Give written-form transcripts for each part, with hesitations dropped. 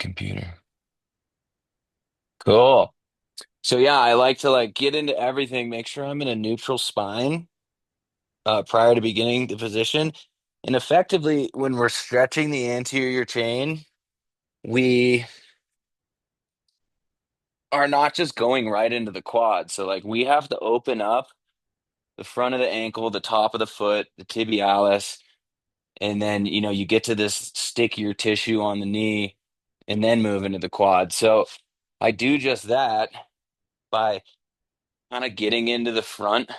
computer. Cool. So yeah, I like to like get into everything, make sure I'm in a neutral spine prior to beginning the position. And effectively, when we're stretching the anterior chain, we are not just going right into the quad. So like we have to open up the front of the ankle, the top of the foot, the tibialis, and then you get to this stickier tissue on the knee and then move into the quad. So I do just that by kind of getting into the front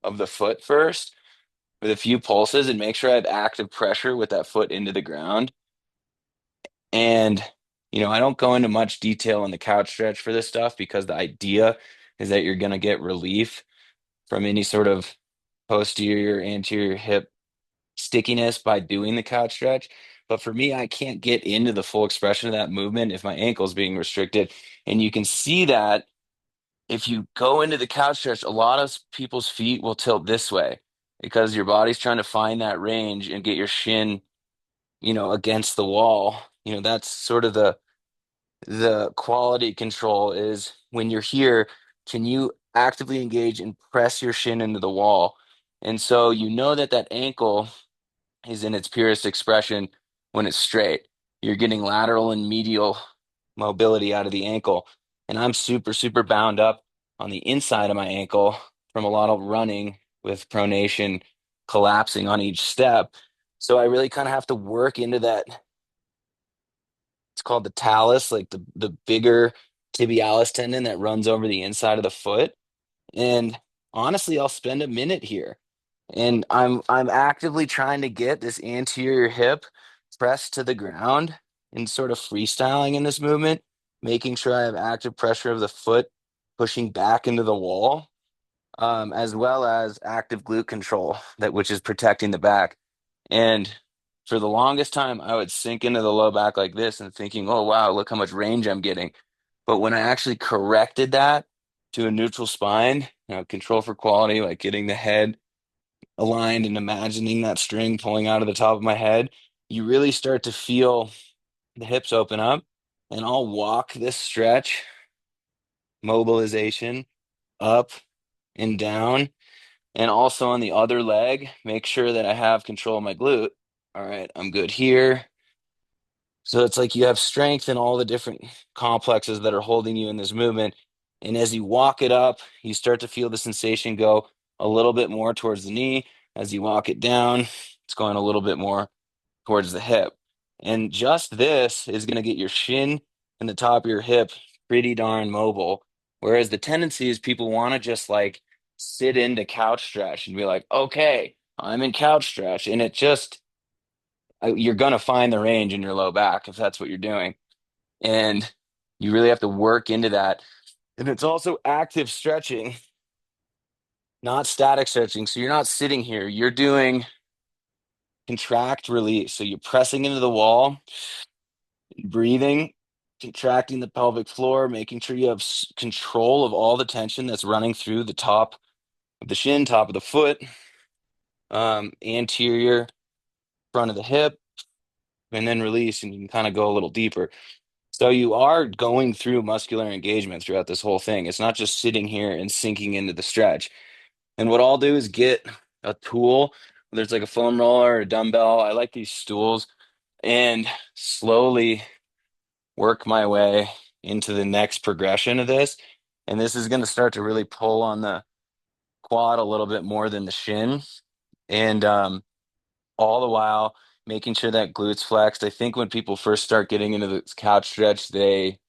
of the foot first with a few pulses and make sure I have active pressure with that foot into the ground. And, I don't go into much detail in the couch stretch for this stuff because the idea is that you're going to get relief from any sort of posterior, anterior hip stickiness by doing the couch stretch. But for me, I can't get into the full expression of that movement if my ankle's being restricted. And you can see that if you go into the couch stretch, a lot of people's feet will tilt this way because your body's trying to find that range and get your shin, against the wall. That's sort of the quality control is when you're here, can you actively engage and press your shin into the wall? And so you know that that ankle is in its purest expression when it's straight. You're getting lateral and medial mobility out of the ankle. And I'm super, super bound up on the inside of my ankle from a lot of running with pronation collapsing on each step. So I really kind of have to work into that. It's called the talus, like the bigger tibialis tendon that runs over the inside of the foot. And honestly, I'll spend a minute here. And I'm actively trying to get this anterior hip pressed to the ground and sort of freestyling in this movement, making sure I have active pressure of the foot pushing back into the wall, as well as active glute control that which is protecting the back. And for the longest time, I would sink into the low back like this and thinking, oh wow, look how much range I'm getting. But when I actually corrected that to a neutral spine, control for quality, like getting the head aligned and imagining that string pulling out of the top of my head, you really start to feel the hips open up. And I'll walk this stretch, mobilization up and down. And also on the other leg, make sure that I have control of my glute. All right, I'm good here. So it's like you have strength in all the different complexes that are holding you in this movement. And as you walk it up, you start to feel the sensation go a little bit more towards the knee. As you walk it down, it's going a little bit more towards the hip. And just this is going to get your shin and the top of your hip pretty darn mobile. Whereas the tendency is people want to just like sit into couch stretch and be like, okay, I'm in couch stretch. And it just, you're going to find the range in your low back if that's what you're doing. And you really have to work into that. And it's also active stretching, not static stretching. So you're not sitting here, you're doing contract release. So you're pressing into the wall, breathing, contracting the pelvic floor, making sure you have control of all the tension that's running through the top of the shin, top of the foot, anterior, front of the hip, and then release. And you can kind of go a little deeper. So you are going through muscular engagement throughout this whole thing. It's not just sitting here and sinking into the stretch. And what I'll do is get a tool, whether it's like a foam roller or a dumbbell. I like these stools and slowly work my way into the next progression of this. And this is going to start to really pull on the quad a little bit more than the shin. And all the while making sure that glutes flexed. I think when people first start getting into the couch stretch, they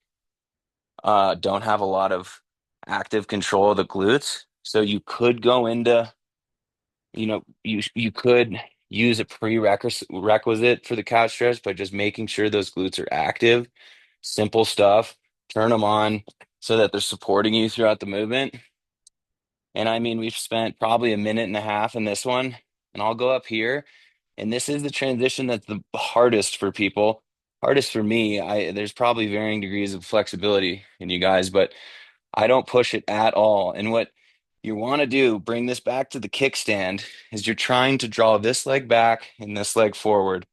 don't have a lot of active control of the glutes. So you could go into, you could use a prerequisite for the couch stretch by just making sure those glutes are active. Simple stuff. Turn them on so that they're supporting you throughout the movement. And I mean, we've spent probably a minute and a half in this one, and I'll go up here. And this is the transition that's the hardest for people. Hardest for me. There's probably varying degrees of flexibility in you guys, but I don't push it at all. And what you want to do, bring this back to the kickstand, is you're trying to draw this leg back and this leg forward.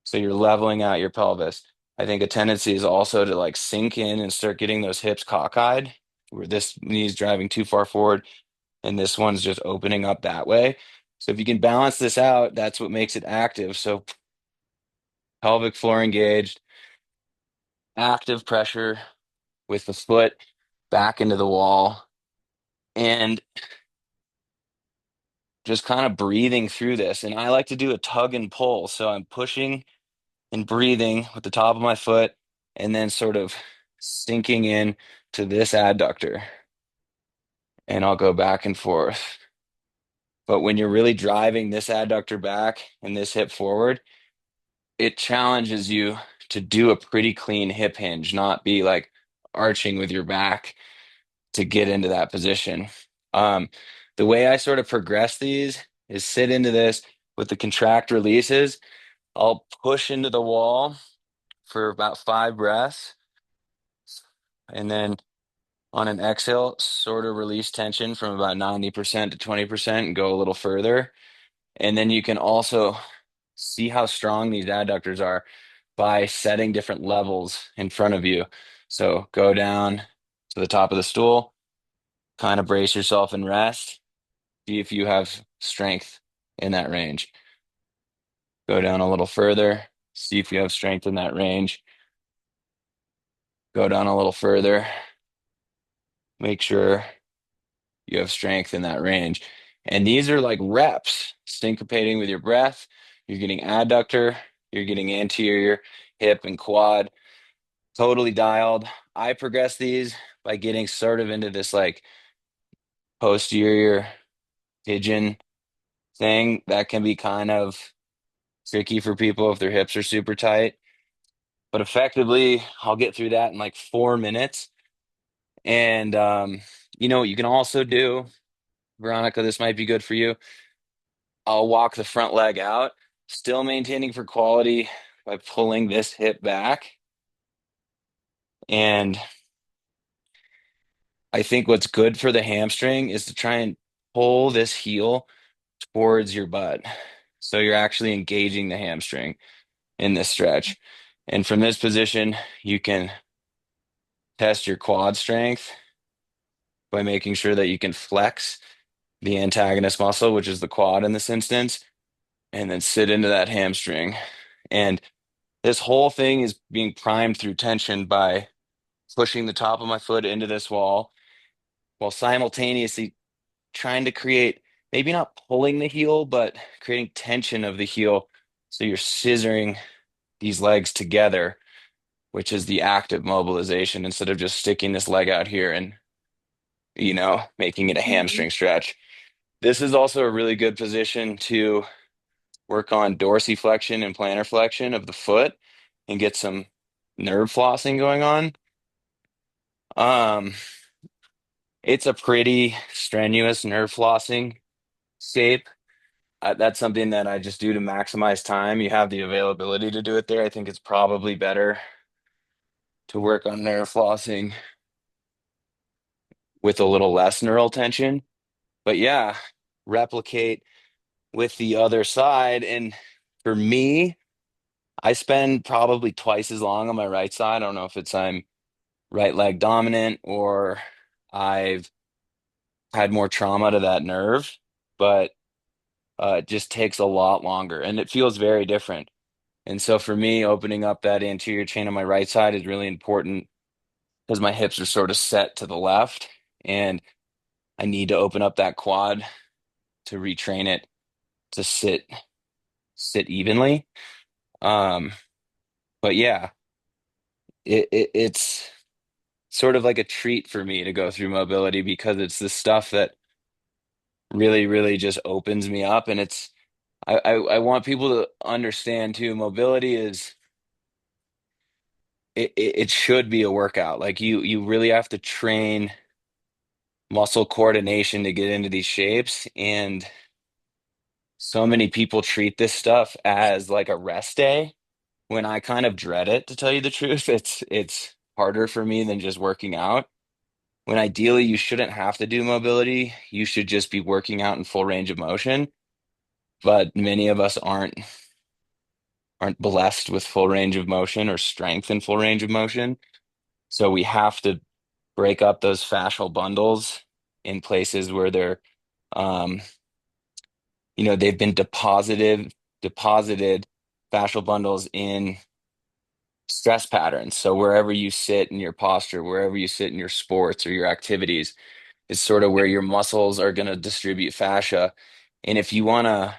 So you're leveling out your pelvis. I think a tendency is also to like sink in and start getting those hips cockeyed, where this knee's driving too far forward and this one's just opening up that way. So if you can balance this out, that's what makes it active. So pelvic floor engaged, active pressure with the foot back into the wall, and just kind of breathing through this. And I like to do a tug and pull. So I'm pushing and breathing with the top of my foot and then sort of sinking in to this adductor. And I'll go back and forth. But when you're really driving this adductor back and this hip forward, it challenges you to do a pretty clean hip hinge, not be like arching with your back to get into that position. Um, the way I sort of progress these is sit into this with the contract releases. I'll push into the wall for about 5 breaths. And then on an exhale, sort of release tension from about 90% to 20% and go a little further. And then you can also see how strong these adductors are by setting different levels in front of you. So go down to the top of the stool, kind of brace yourself and rest. See if you have strength in that range. Go down a little further, see if you have strength in that range. Go down a little further, make sure you have strength in that range. And these are like reps, syncopating with your breath. You're getting adductor, you're getting anterior hip and quad totally dialed. I progress these by getting sort of into this like posterior pigeon thing that can be kind of tricky for people if their hips are super tight. But effectively, I'll get through that in like 4 minutes. And you know what you can also do, Veronica, this might be good for you. I'll walk the front leg out, still maintaining for quality by pulling this hip back. And I think what's good for the hamstring is to try and pull this heel towards your butt. So you're actually engaging the hamstring in this stretch. And from this position, you can test your quad strength by making sure that you can flex the antagonist muscle, which is the quad in this instance, and then sit into that hamstring. And this whole thing is being primed through tension by pushing the top of my foot into this wall while simultaneously trying to create, maybe not pulling the heel, but creating tension of the heel. So you're scissoring these legs together, which is the active mobilization instead of just sticking this leg out here and, making it a hamstring stretch. This is also a really good position to work on dorsiflexion and plantar flexion of the foot and get some nerve flossing going on. Um, it's a pretty strenuous nerve flossing shape. That's something that I just do to maximize time. You have the availability to do it there. I think it's probably better to work on nerve flossing with a little less neural tension. But yeah, replicate with the other side. And for me, I spend probably twice as long on my right side. I don't know if it's I'm right leg dominant or I've had more trauma to that nerve, but it just takes a lot longer and it feels very different. And so for me, opening up that anterior chain on my right side is really important because my hips are sort of set to the left and I need to open up that quad to retrain it to sit evenly. Um, but yeah, it's sort of like a treat for me to go through mobility because it's the stuff that really, really just opens me up. And I want people to understand too, mobility is it should be a workout. Like you really have to train muscle coordination to get into these shapes. And so many people treat this stuff as like a rest day when I kind of dread it, to tell you the truth. It's harder for me than just working out. When ideally you shouldn't have to do mobility, you should just be working out in full range of motion. But many of us aren't aren't blessed with full range of motion or strength and full range of motion. So we have to break up those fascial bundles in places where they're, um, they've been deposited fascial bundles in stress patterns. So wherever you sit in your posture, wherever you sit in your sports or your activities, is sort of where your muscles are going to distribute fascia. And if you want to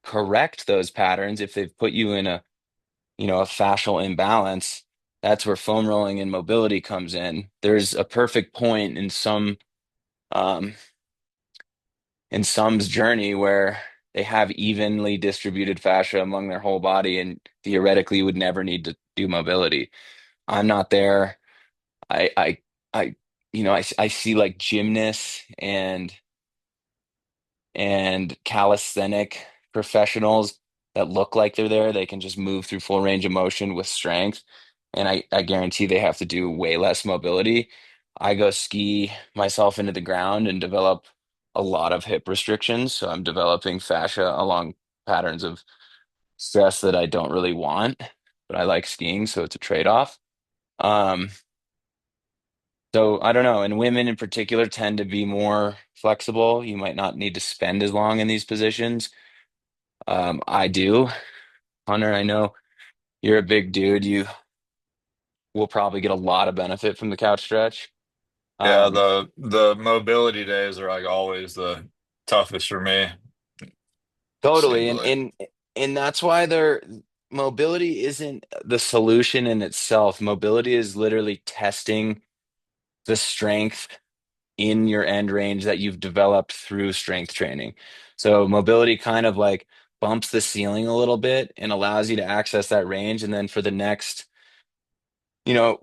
correct those patterns, if they've put you in a fascial imbalance, that's where foam rolling and mobility comes in. There's a perfect point um, in some's journey where they have evenly distributed fascia among their whole body and theoretically would never need to do mobility. I'm not there. I, I, I, I see like gymnasts and calisthenic professionals that look like they're there. They can just move through full range of motion with strength. And I guarantee they have to do way less mobility. I go ski myself into the ground and develop a lot of hip restrictions. So I'm developing fascia along patterns of stress that I don't really want, but I like skiing, so it's a trade-off. Um, so I don't know. And women in particular tend to be more flexible. You might not need to spend as long in these positions. I do. Hunter, I know you're a big dude. You will probably get a lot of benefit from the couch stretch. Yeah, Um, the mobility days are like always the toughest for me. Seems totally. And like. and that's why mobility isn't the solution in itself. Mobility is literally testing the strength in your end range that you've developed through strength training. So mobility kind of like bumps the ceiling a little bit and allows you to access that range. And then for the next, you know,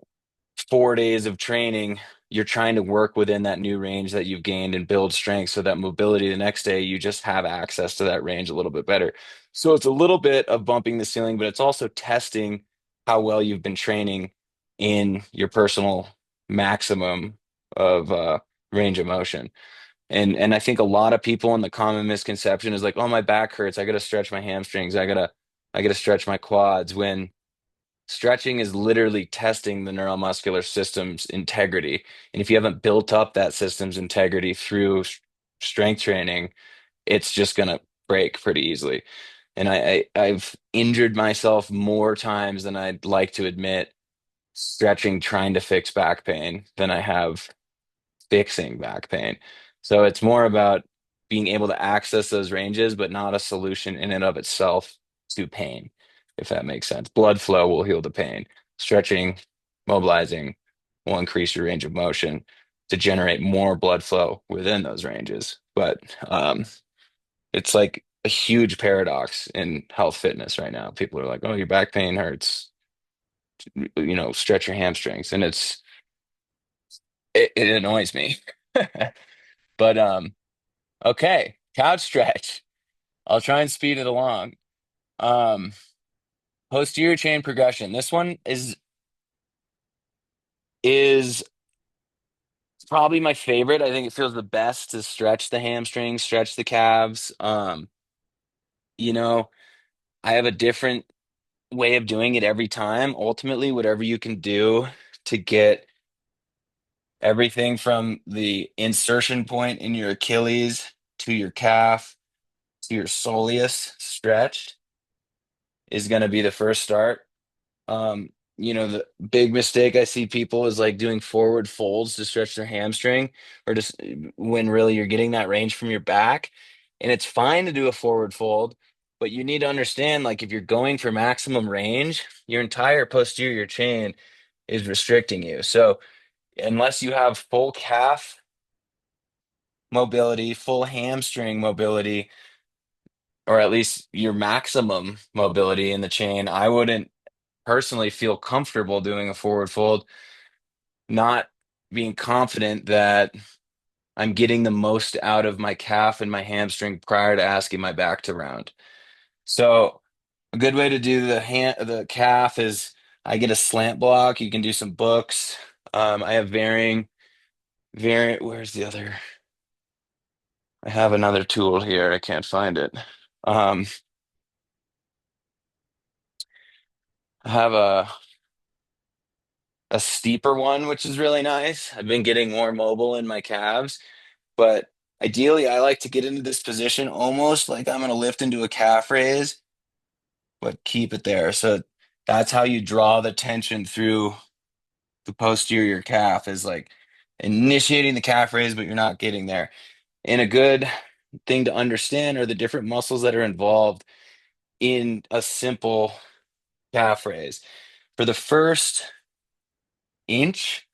4 days of training, you're trying to work within that new range that you've gained and build strength so that mobility the next day, you just have access to that range a little bit better. So it's a little bit of bumping the ceiling, but it's also testing how well you've been training in your personal maximum of range of motion. And I think a lot of people in the common misconception is like, oh, my back hurts. I gotta stretch my hamstrings. I gotta stretch my quads when stretching is literally testing the neuromuscular system's integrity. And if you haven't built up that system's integrity through strength training, it's just gonna break pretty easily. And I've injured myself more times than I'd like to admit stretching trying to fix back pain than I have fixing back pain. So it's more about being able to access those ranges, but not a solution in and of itself to pain, if that makes sense. Blood flow will heal the pain. Stretching, mobilizing will increase your range of motion to generate more blood flow within those ranges. But it's like a huge paradox in health fitness right now. People are like, "Oh, your back pain hurts, stretch your hamstrings," and it annoys me. But okay, couch stretch. I'll try and speed it along. Um, Posterior chain progression. This one is probably my favorite. I think it feels the best to stretch the hamstrings, stretch the calves. You know, I have a different way of doing it every time. Ultimately, whatever you can do to get everything from the insertion point in your Achilles to your calf to your soleus stretched is going to be the first start. Um, the big mistake I see people is like doing forward folds to stretch their hamstring, or just when really you're getting that range from your back. And it's fine to do a forward fold, but you need to understand like if you're going for maximum range, your entire posterior chain is restricting you. So unless you have full calf mobility, full hamstring mobility, or at least your maximum mobility in the chain, I wouldn't personally feel comfortable doing a forward fold, not being confident that I'm getting the most out of my calf and my hamstring prior to asking my back to round. So a good way to do the calf is I get a slant block. You can do some books. I have variant. Where's the other? I have another tool here. I can't find it. Um, I have a steeper one, which is really nice. I've been getting more mobile in my calves, but ideally I like to get into this position almost like I'm going to lift into a calf raise, but keep it there. So that's how you draw the tension through the posterior calf is like initiating the calf raise, but you're not getting there. And a good thing to understand are the different muscles that are involved in a simple calf raise. For the first inch,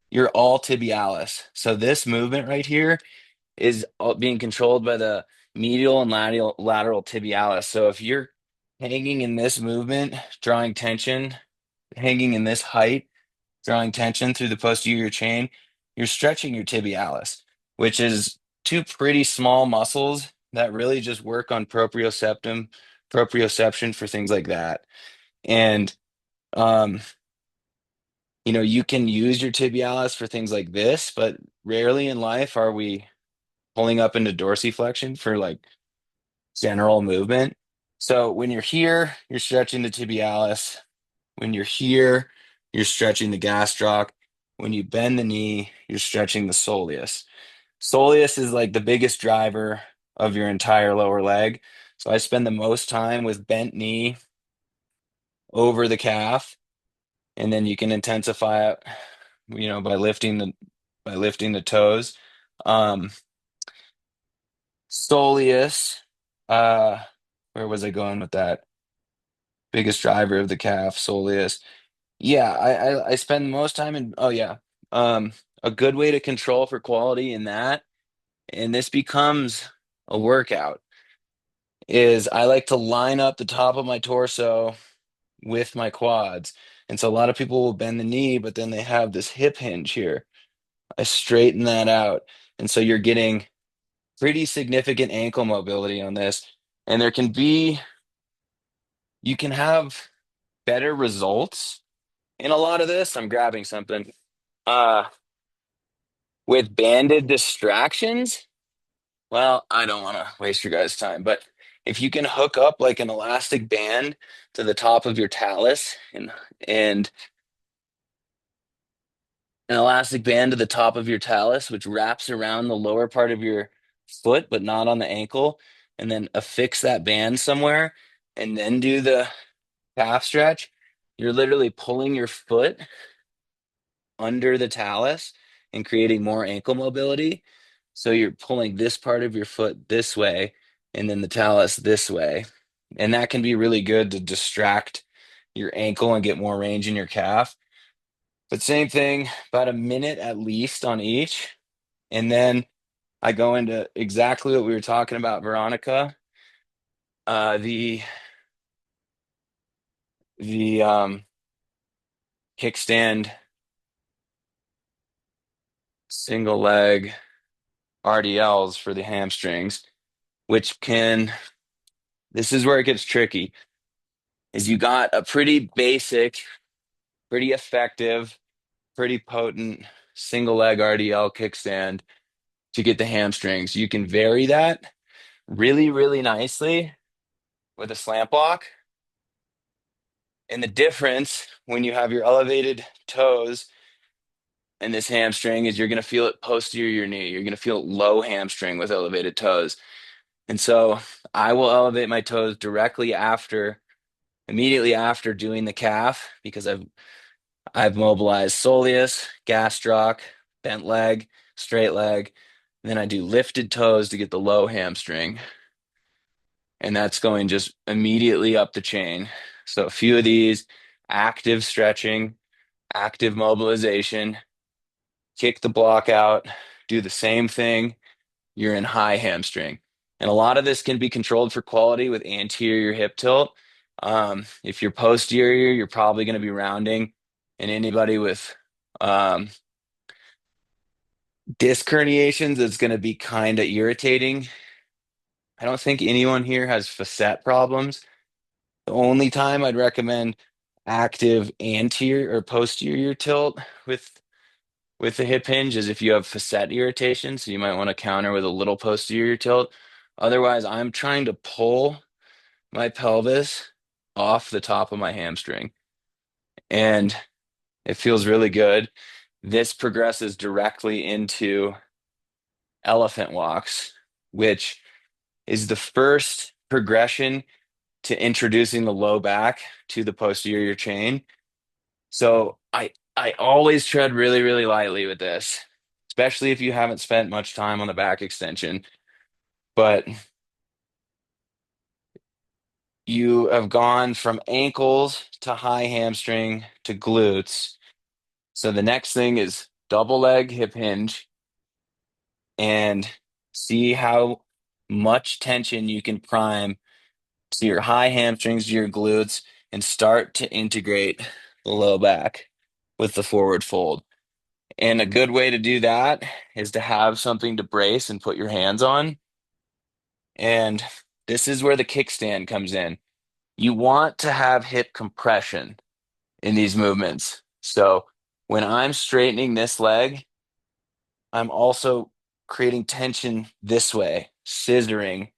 you're all tibialis. So this movement right here is being controlled by the medial and lateral tibialis. So if you're hanging in this movement, drawing tension, hanging in this height, drawing tension through the posterior chain, you're stretching your tibialis, which is two pretty small muscles that really just work on proprioception for things like that. And um, you can use your tibialis for things like this, but rarely in life are we pulling up into dorsiflexion for like general movement. So when you're here, you're stretching the tibialis. When you're here, you're stretching the gastroc. When you bend the knee, you're stretching the soleus. Soleus is like the biggest driver of your entire lower leg. So I spend the most time with bent knee over the calf, and then you can intensify it, by lifting the toes. Um, Soleus, uh, where was I going with that? Biggest driver of the calf, soleus. Yeah, I spend most time in, oh yeah. Um, a good way to control for quality in that, and this becomes a workout, is I like to line up the top of my torso with my quads. And so a lot of people will bend the knee, but then they have this hip hinge here. I straighten that out. And so you're getting pretty significant ankle mobility on this. And you can have better results in a lot of this. I'm grabbing something. Uh, with banded distractions. Well, I don't want to waste your guys' time, but if you can hook up like an elastic band to the top of your talus and an elastic band to the top of your talus, which wraps around the lower part of your foot, but not on the ankle, and then affix that band somewhere, and then do the calf stretch, you're literally pulling your foot under the talus and creating more ankle mobility. So you're pulling this part of your foot this way and then the talus this way. And that can be really good to distract your ankle and get more range in your calf. But same thing, about a minute at least on each. And then I go into exactly what we were talking about, Veronica. The kickstand single leg RDLs for the hamstrings, which can this is where it gets tricky, is you got a pretty basic, pretty effective, pretty potent single leg RDL kickstand to get the hamstrings. You can vary that really, really nicely with a slant block. And the difference when you have your elevated toes and this hamstring is you're going to feel it posterior your knee. You're going to feel low hamstring with elevated toes. And so I will elevate my toes immediately after doing the calf because I've mobilized soleus, gastroc, bent leg, straight leg. Then I do lifted toes to get the low hamstring. And that's going just immediately up the chain. So a few of these active stretching, active mobilization, kick the block out, do the same thing. You're in high hamstring. And a lot of this can be controlled for quality with anterior hip tilt. If you're posterior, you're probably going to be rounding. And anybody with um, disc herniations, it's going to be kind of irritating. I don't think anyone here has facet problems. The only time I'd recommend active anterior or posterior tilt with the hip hinge is if you have facet irritation. So you might want to counter with a little posterior tilt. Otherwise, I'm trying to pull my pelvis off the top of my hamstring. and it feels really good. This progresses directly into elephant walks, which is the first progression to introducing the low back to the posterior chain. So I always tread really, really lightly with this, especially if you haven't spent much time on the back extension. But you have gone from ankles to high hamstring to glutes. So the next thing is double leg hip hinge and see how much tension you can prime to your high hamstrings, to your glutes, and start to integrate the low back with the forward fold. And a good way to do that is to have something to brace and put your hands on. And this is where the kickstand comes in. You want to have hip compression in these movements. So when I'm straightening this leg, I'm also creating tension this way, scissoring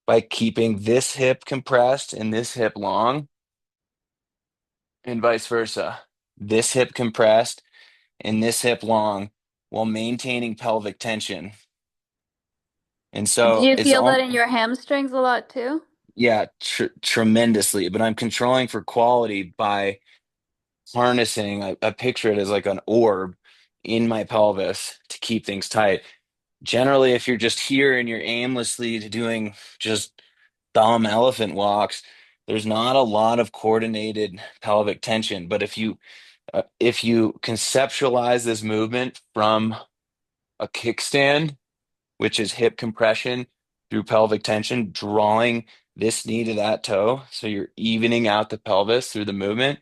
by keeping this hip compressed and this hip long, and vice versa. This hip compressed and this hip long while maintaining pelvic tension. And Do so you it's feel that all, in your hamstrings a lot too? yeah, tremendously. But I'm controlling for quality by harnessing. I picture it as like an orb in my pelvis to keep things tight. Generally, if you're just here and you're aimlessly doing just dumb elephant walks, there's not a lot of coordinated pelvic tension. But if you conceptualize this movement from a kickstand, which is hip compression through pelvic tension, drawing this knee to that toe, so you're evening out the pelvis through the movement,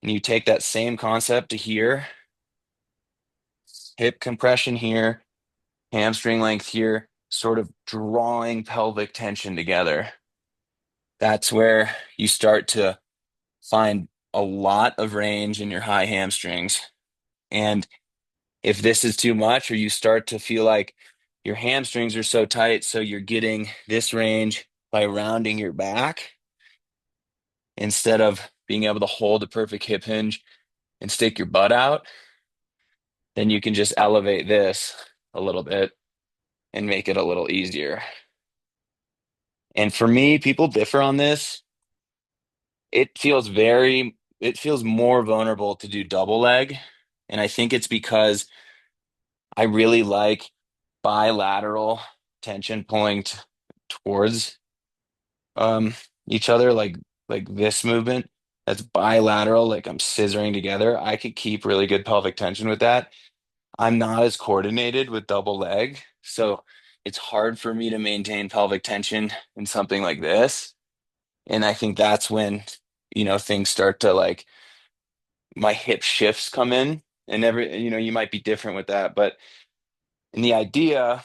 and you take that same concept to here, hip compression here, hamstring length here, sort of drawing pelvic tension together. That's where you start to find a lot of range in your high hamstrings. And if this is too much, or you start to feel like your hamstrings are so tight, so you're getting this range by rounding your back instead of being able to hold a perfect hip hinge and stick your butt out, then you can just elevate this a little bit and make it a little easier. And for me, people differ on this. It feels more vulnerable to do double leg. And I think it's because I really like bilateral tension pulling towards um each other, like this movement that's bilateral, like I'm scissoring together. I could keep really good pelvic tension with that. I'm not as coordinated with double leg, so it's hard for me to maintain pelvic tension in something like this. And I think that's when, things start to like my hip shifts come in, and you might be different with that, but and the idea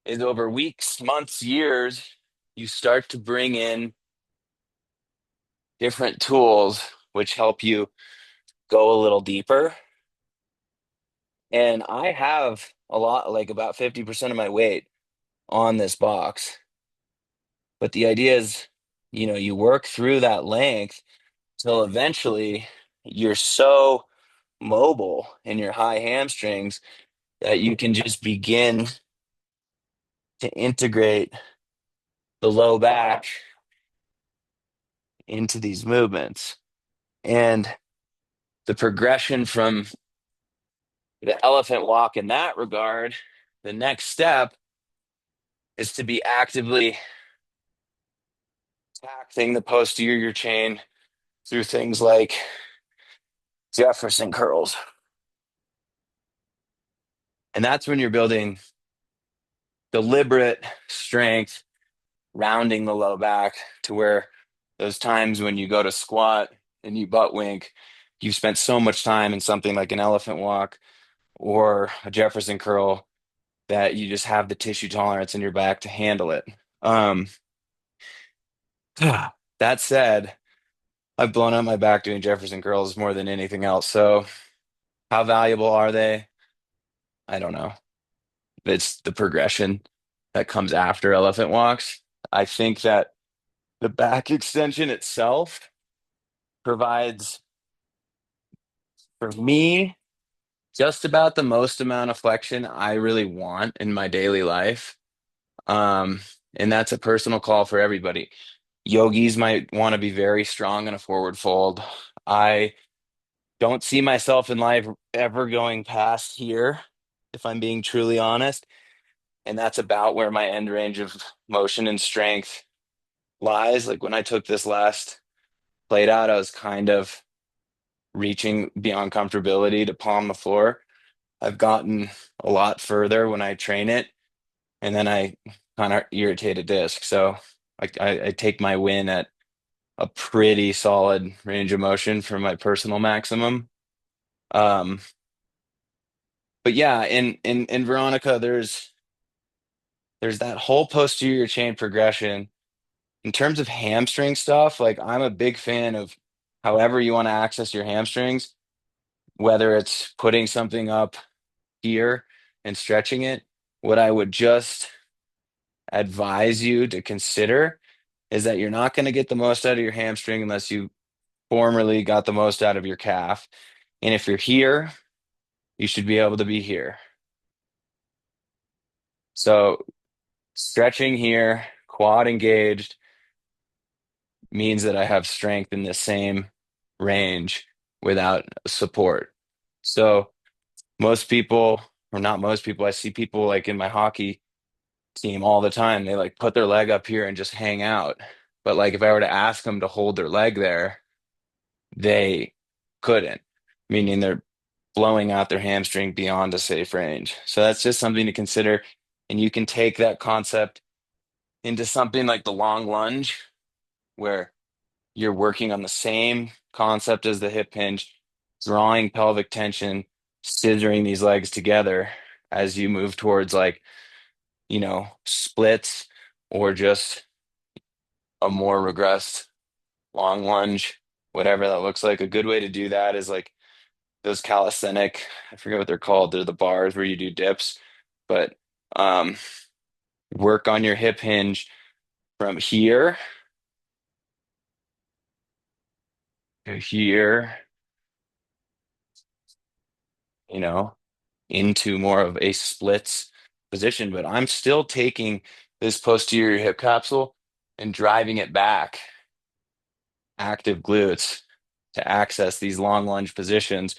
is over weeks, months, years, you start to bring in different tools which help you go a little deeper. And I have a lot, like about 50% of my weight on this box. But the idea is, you work through that length till eventually you're so mobile in your high hamstrings that you can just begin to integrate the low back into these movements. And the progression from the elephant walk in that regard, the next step is to be actively taxing the posterior chain through things like Jefferson curls. And that's when you're building deliberate strength, rounding the low back to where those times when you go to squat and you butt wink, you've spent so much time in something like an elephant walk or a Jefferson curl that you just have the tissue tolerance in your back to handle it. Um, that said, I've blown out my back doing Jefferson curls more than anything else. So, how valuable are they? I don't know. It's the progression that comes after elephant walks. I think that the back extension itself provides for me just about the most amount of flexion I really want in my daily life. Um, and that's a personal call for everybody. Yogis might want to be very strong in a forward fold. I don't see myself in life ever going past here, if I'm being truly honest. And that's about where my end range of motion and strength lies. Like when I took this last plate out, I was kind of reaching beyond comfortability to palm the floor. I've gotten a lot further when I train it, and then I kind of irritate a disc. So I take my win at a pretty solid range of motion for my personal maximum. Um, but yeah, in Veronica, there's that whole posterior chain progression. In terms of hamstring stuff, like I'm a big fan of however you want to access your hamstrings, whether it's putting something up here and stretching it. What I would just advise you to consider is that you're not going to get the most out of your hamstring unless you formerly got the most out of your calf. And if you're here, you should be able to be here. So stretching here, quad engaged, means that I have strength in the same range without support. So most people, or not most people, I see people like in my hockey team all the time. They like put their leg up here and just hang out. But like if I were to ask them to hold their leg there, they couldn't, meaning they're blowing out their hamstring beyond a safe range. So that's just something to consider. And you can take that concept into something like the long lunge, where you're working on the same concept as the hip hinge, drawing pelvic tension, scissoring these legs together as you move towards like, splits or just a more regressed long lunge, whatever that looks like. A good way to do that is like those calisthenic, I forget what they're called. They're the bars where you do dips, but um, work on your hip hinge from here to here, you know, into more of a splits position. But I'm still taking this posterior hip capsule and driving it back, active glutes, to access these long lunge positions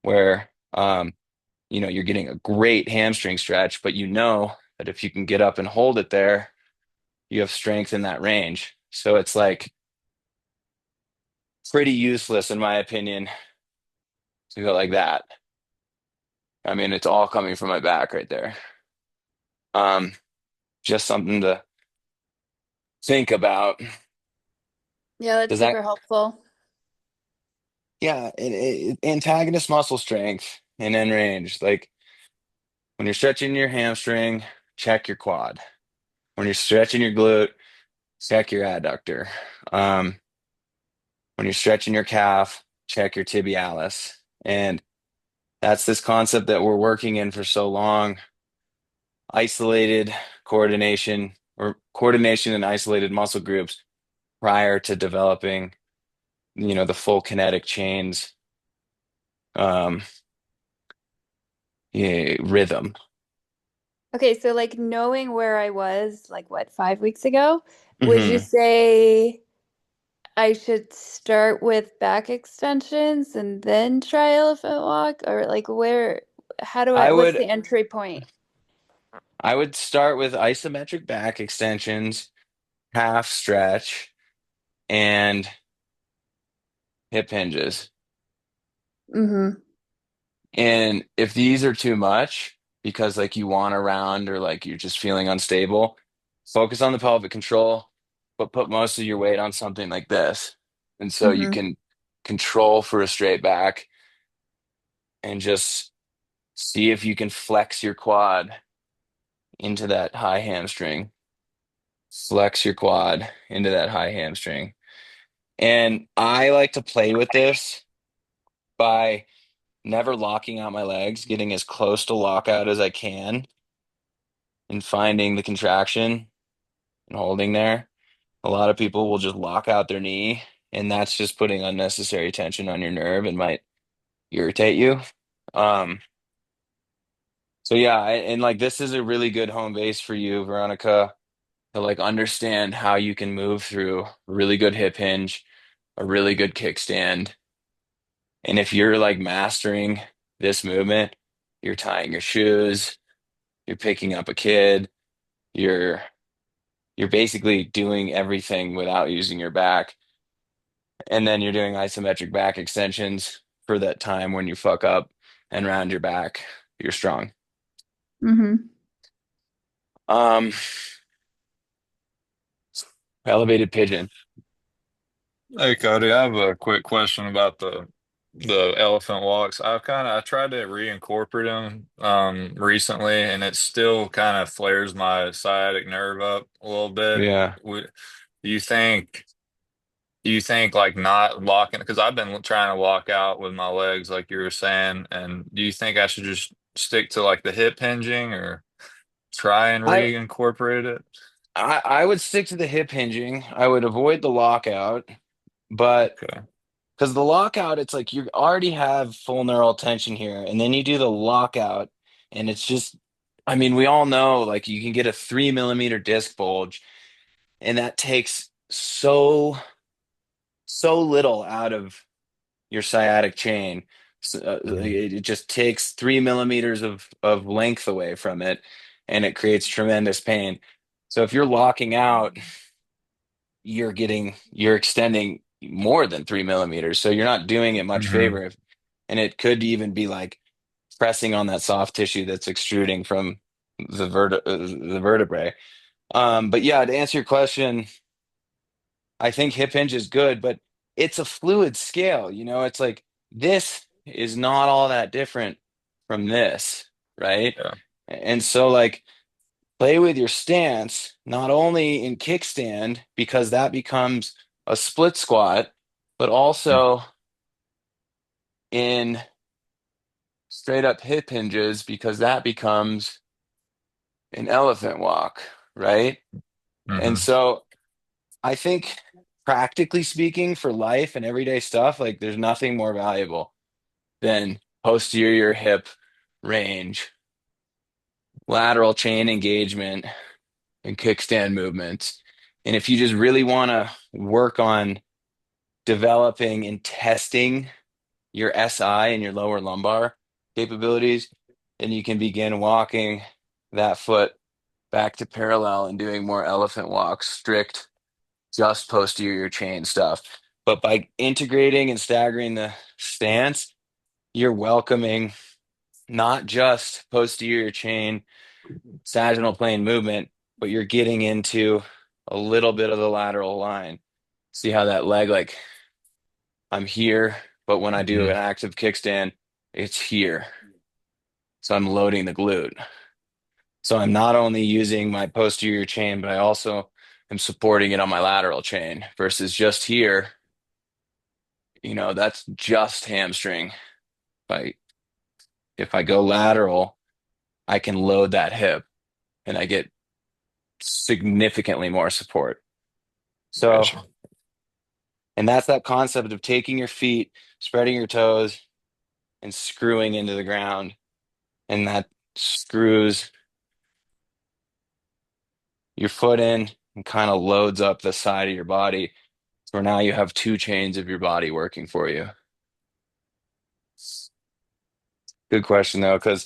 where you're getting a great hamstring stretch, but you know that if you can get up and hold it there, you have strength in that range. So it's like pretty useless, in my opinion, to go like that. I mean, it's all coming from my back right there. Um, just something to think about. Yeah, that's Does that, super helpful. yeah, antagonist muscle strength and end range. Like when you're stretching your hamstring, check your quad. When you're stretching your glute, check your adductor. Um, when you're stretching your calf, check your tibialis. And that's this concept that we're working in for so long. Isolated coordination or coordination in isolated muscle groups prior to developing, the full kinetic chains, um, rhythm. Okay, so like knowing where I was, like what, 5 weeks ago, would you Hmm. say I should start with back extensions and then try elephant walk? Or like I what's would the entry point? I would start with isometric back extensions, half stretch, and hip hinges. Mm-hmm. And if these are too much because like you want a round or like you're just feeling unstable, focus on the pelvic control, but put most of your weight on something like this. And so you Mm-hmm. can control for a straight back and just see if you can flex your quad into that high hamstring. Flex your quad into that high hamstring. And I like to play with this by never locking out my legs, getting as close to lockout as I can and finding the contraction and holding there. A lot of people will just lock out their knee and that's just putting unnecessary tension on your nerve and might irritate you. Um, so yeah, and like this is a really good home base for you, Veronica, to like understand how you can move through a really good hip hinge, a really good kickstand. And if you're like mastering this movement, you're tying your shoes, you're picking up a kid, you're you're basically doing everything without using your back. And then you're doing isometric back extensions for that time when you fuck up and round your back. You're strong. Mm-hmm. Um, elevated pigeon. Hey Cody, I have a quick question about the elephant walks. I tried to reincorporate them recently, and it still kind of flares my sciatic nerve up a little bit. Yeah. Would you think you think like not locking, because I've been trying to walk out with my legs like you were saying, and do you think I should just stick to like the hip hinging or try and I reincorporate it? I would stick to the hip hinging. I would avoid the lockout, but Okay. because the lockout, it's like you already have full neural tension here, and then you do the lockout, and it's just, I mean, we all know like you can get a 3 millimeter disc bulge, and that takes so little out of your sciatic chain. Hmm. It just takes 3 millimeters of length away from it, and it creates tremendous pain. So if you're locking out, you're extending more than 3 millimeters. So you're not doing it much Hmm. favor. And it could even be like pressing on that soft tissue that's extruding from the vertebrae. But yeah, to answer your question, I think hip hinge is good, but it's a fluid scale. It's like this is not all that different from this, right? Yeah. And so like play with your stance, not only in kickstand, because that becomes a split squat, but also in straight up hip hinges, because that becomes an elephant walk, right? And Hmm. so I think practically speaking for life and everyday stuff, like there's nothing more valuable than posterior hip range, lateral chain engagement, and kickstand movements. And if you just really want to work on developing and testing your SI and your lower lumbar capabilities, then you can begin walking that foot back to parallel and doing more elephant walks, strict, just posterior chain stuff. But by integrating and staggering the stance, you're welcoming not just posterior chain, sagittal plane movement, but you're getting into a little bit of the lateral line. See how that leg, like I'm here, but when I do Hmm. an active kickstand, it's here. So I'm loading the glute. So I'm not only using my posterior chain, but I also am supporting it on my lateral chain versus just here. That's just hamstring. If I go lateral, I can load that hip and I get significantly more support. So, Gotcha. and that's that concept of taking your feet, spreading your toes, and screwing into the ground. And that screws your foot in and kind of loads up the side of your body. So now you have two chains of your body working for you. Good question though, because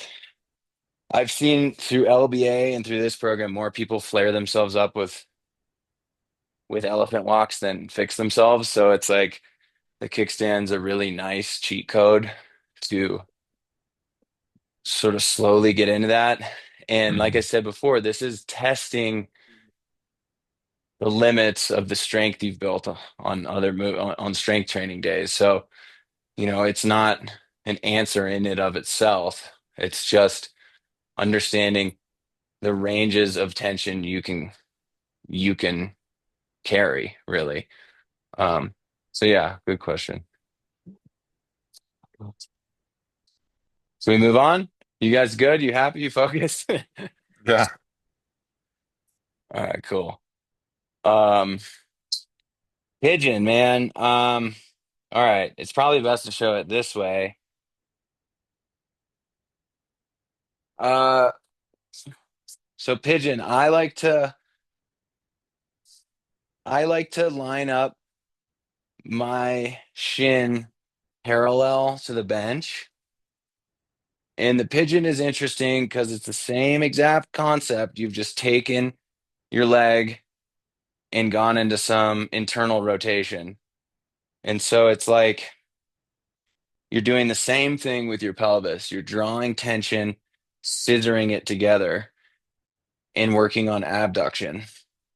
I've seen through LBA and through this program more people flare themselves up with elephant walks than fix themselves. So it's like the kickstand's a really nice cheat code to sort of slowly get into that. And like I Hmm. said before, this is testing the limits of the strength you've built on on strength training days. So, it's not an answer in and of itself. It's just understanding the ranges of tension you can carry, really. Um, so yeah, good question. So we move on. You guys good? You happy? You focused? Yeah. All right, cool. Um, Pigeon, man. All right. It's probably best to show it this way. Uh, so pigeon, I like to line up my shin parallel to the bench. And the pigeon is interesting because it's the same exact concept. You've just taken your leg and gone into some internal rotation. And so it's like you're doing the same thing with your pelvis. You're drawing tension, scissoring it together, and working on abduction.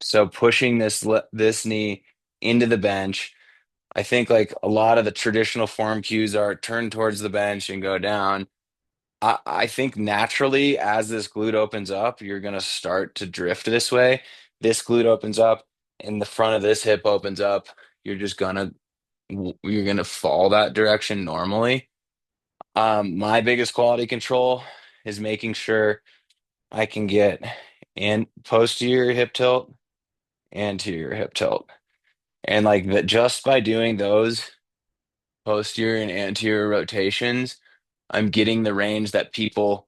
So pushing this knee into the bench. I think like a lot of the traditional form cues are turn towards the bench and go down. I think naturally, as this glute opens up, you're going to start to drift this way. This glute opens up and the front of this hip opens up. You're just gonna you're gonna fall that direction normally. My biggest quality control is making sure I can get and posterior hip tilt, anterior hip tilt. And like that just by doing those posterior and anterior rotations, I'm getting the range that people,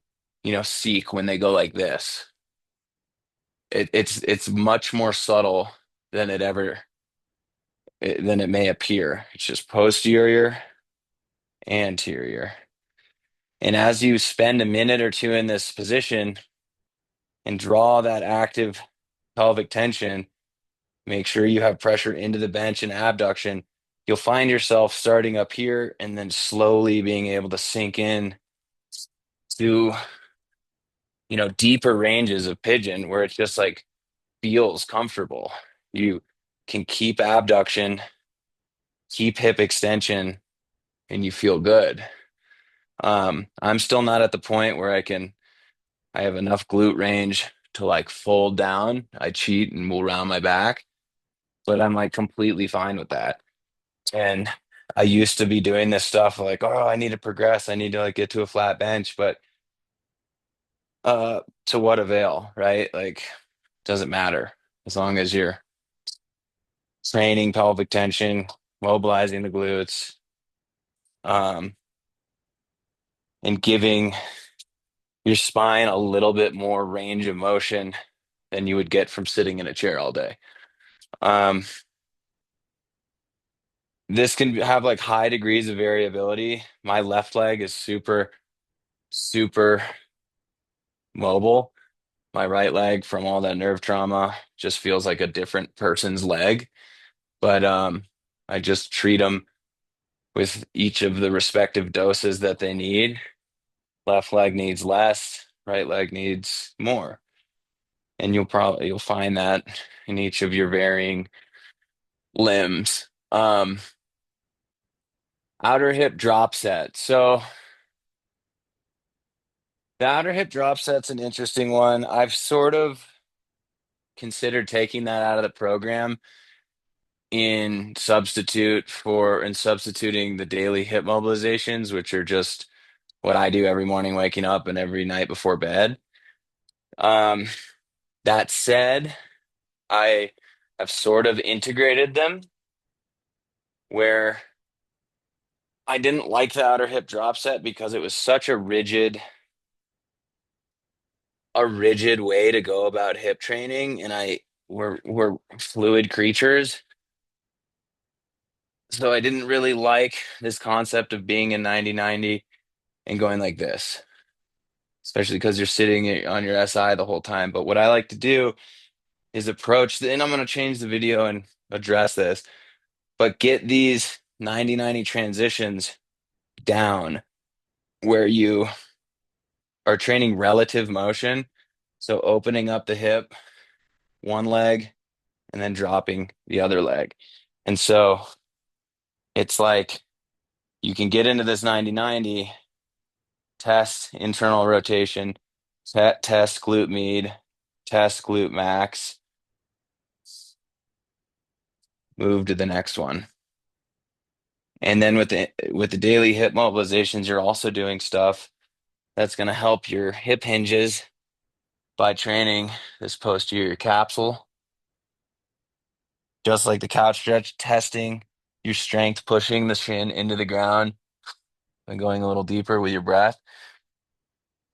seek when they go like this. It's much more subtle than than it may appear. It's just posterior, anterior. And as you spend a minute or two in this position and draw that active pelvic tension, make sure you have pressure into the bench and abduction. You'll find yourself starting up here and then slowly being able to sink in to, deeper ranges of pigeon where it's just like feels comfortable. You can keep abduction, keep hip extension, and you feel good. I'm still not at the point where I have enough glute range to like fold down. I cheat and move around my back, but I'm like completely fine with that. And I used to be doing this stuff like, oh, I need to progress. I need to like get to a flat bench, but to what avail, right? Like, doesn't matter as long as you're training pelvic tension, mobilizing the glutes, um, and giving your spine a little bit more range of motion than you would get from sitting in a chair all day. Um, this can have like high degrees of variability. My left leg is super, super mobile. My right leg, from all that nerve trauma, just feels like a different person's leg. But I just treat them with each of the respective doses that they need. Left leg needs less, right leg needs more. And you'll find that in each of your varying limbs. Outer hip drop set. So the outer hip drop set's an interesting one. I've sort of considered taking that out of the program in substituting the daily hip mobilizations, which are just what I do every morning waking up and every night before bed. Um, that said, I have sort of integrated them where I didn't like the outer hip drop set because it was such a rigid way to go about hip training, and we're fluid creatures. So I didn't really like this concept of being in 90-90 and going like this, especially because you're sitting on your SI the whole time. But what I like to do is and I'm going to change the video and address this, but get these 90-90 transitions down where you are training relative motion. So opening up the hip, one leg, and then dropping the other leg. And so it's like you can get into this 90-90, test internal rotation, test glute med, test glute max, move to the next one. And then with the daily hip mobilizations, you're also doing stuff that's going to help your hip hinges by training this posterior capsule. just like the couch stretch, testing your strength, pushing the shin into the ground and going a little deeper with your breath.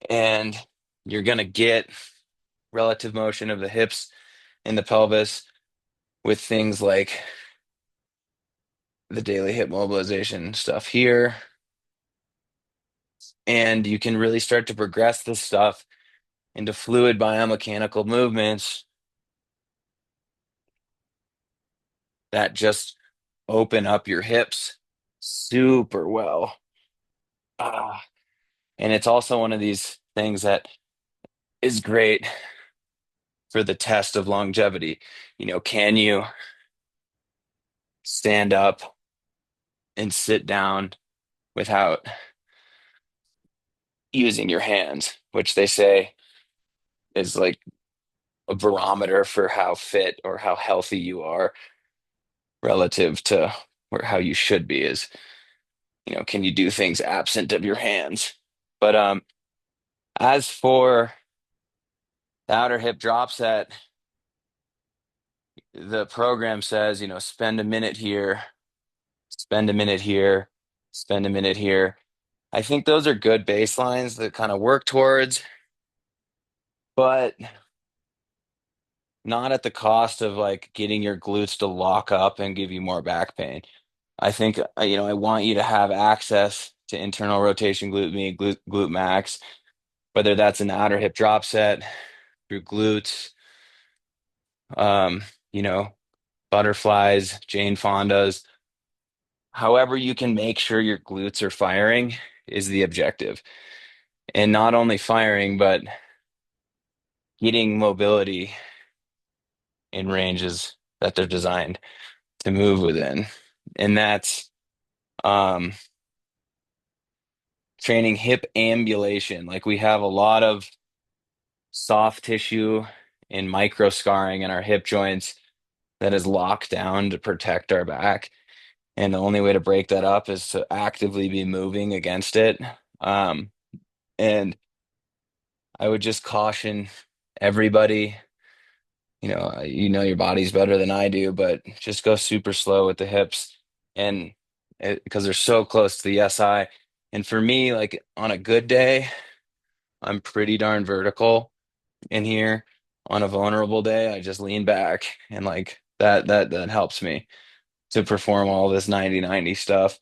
And you're going to get relative motion of the hips and the pelvis with things like the daily hip mobilization stuff here. And you can really start to progress this stuff into fluid biomechanical movements that just open up your hips super well. Ah, and it's also one of these things that is great for the test of longevity. Can you stand up and sit down without using your hands, which they say is like a barometer for how fit or how healthy you are relative to where how you should be is, can you do things absent of your hands? But as for the outer hip drop set, the program says, spend a minute here, spend a minute here, spend a minute here. I think those are good baselines that kind of work towards, but not at the cost of like getting your glutes to lock up and give you more back pain. I think, I want you to have access to internal rotation glute med, glute max, whether that's an outer hip drop set through glutes, um, you know, butterflies, Jane Fondas, however you can make sure your glutes are firing is the objective. And not only firing, but getting mobility in ranges that they're designed to move within. And that's um, training hip ambulation. Like we have a lot of soft tissue and micro scarring in our hip joints that is locked down to protect our back. And the only way to break that up is to actively be moving against it. Um, and I would just caution everybody, your body's better than I do, but just go super slow with the hips and because they're so close to the SI. And for me, like on a good day, I'm pretty darn vertical in here. On a vulnerable day, I just lean back and like that helps me to perform all this 90-90 stuff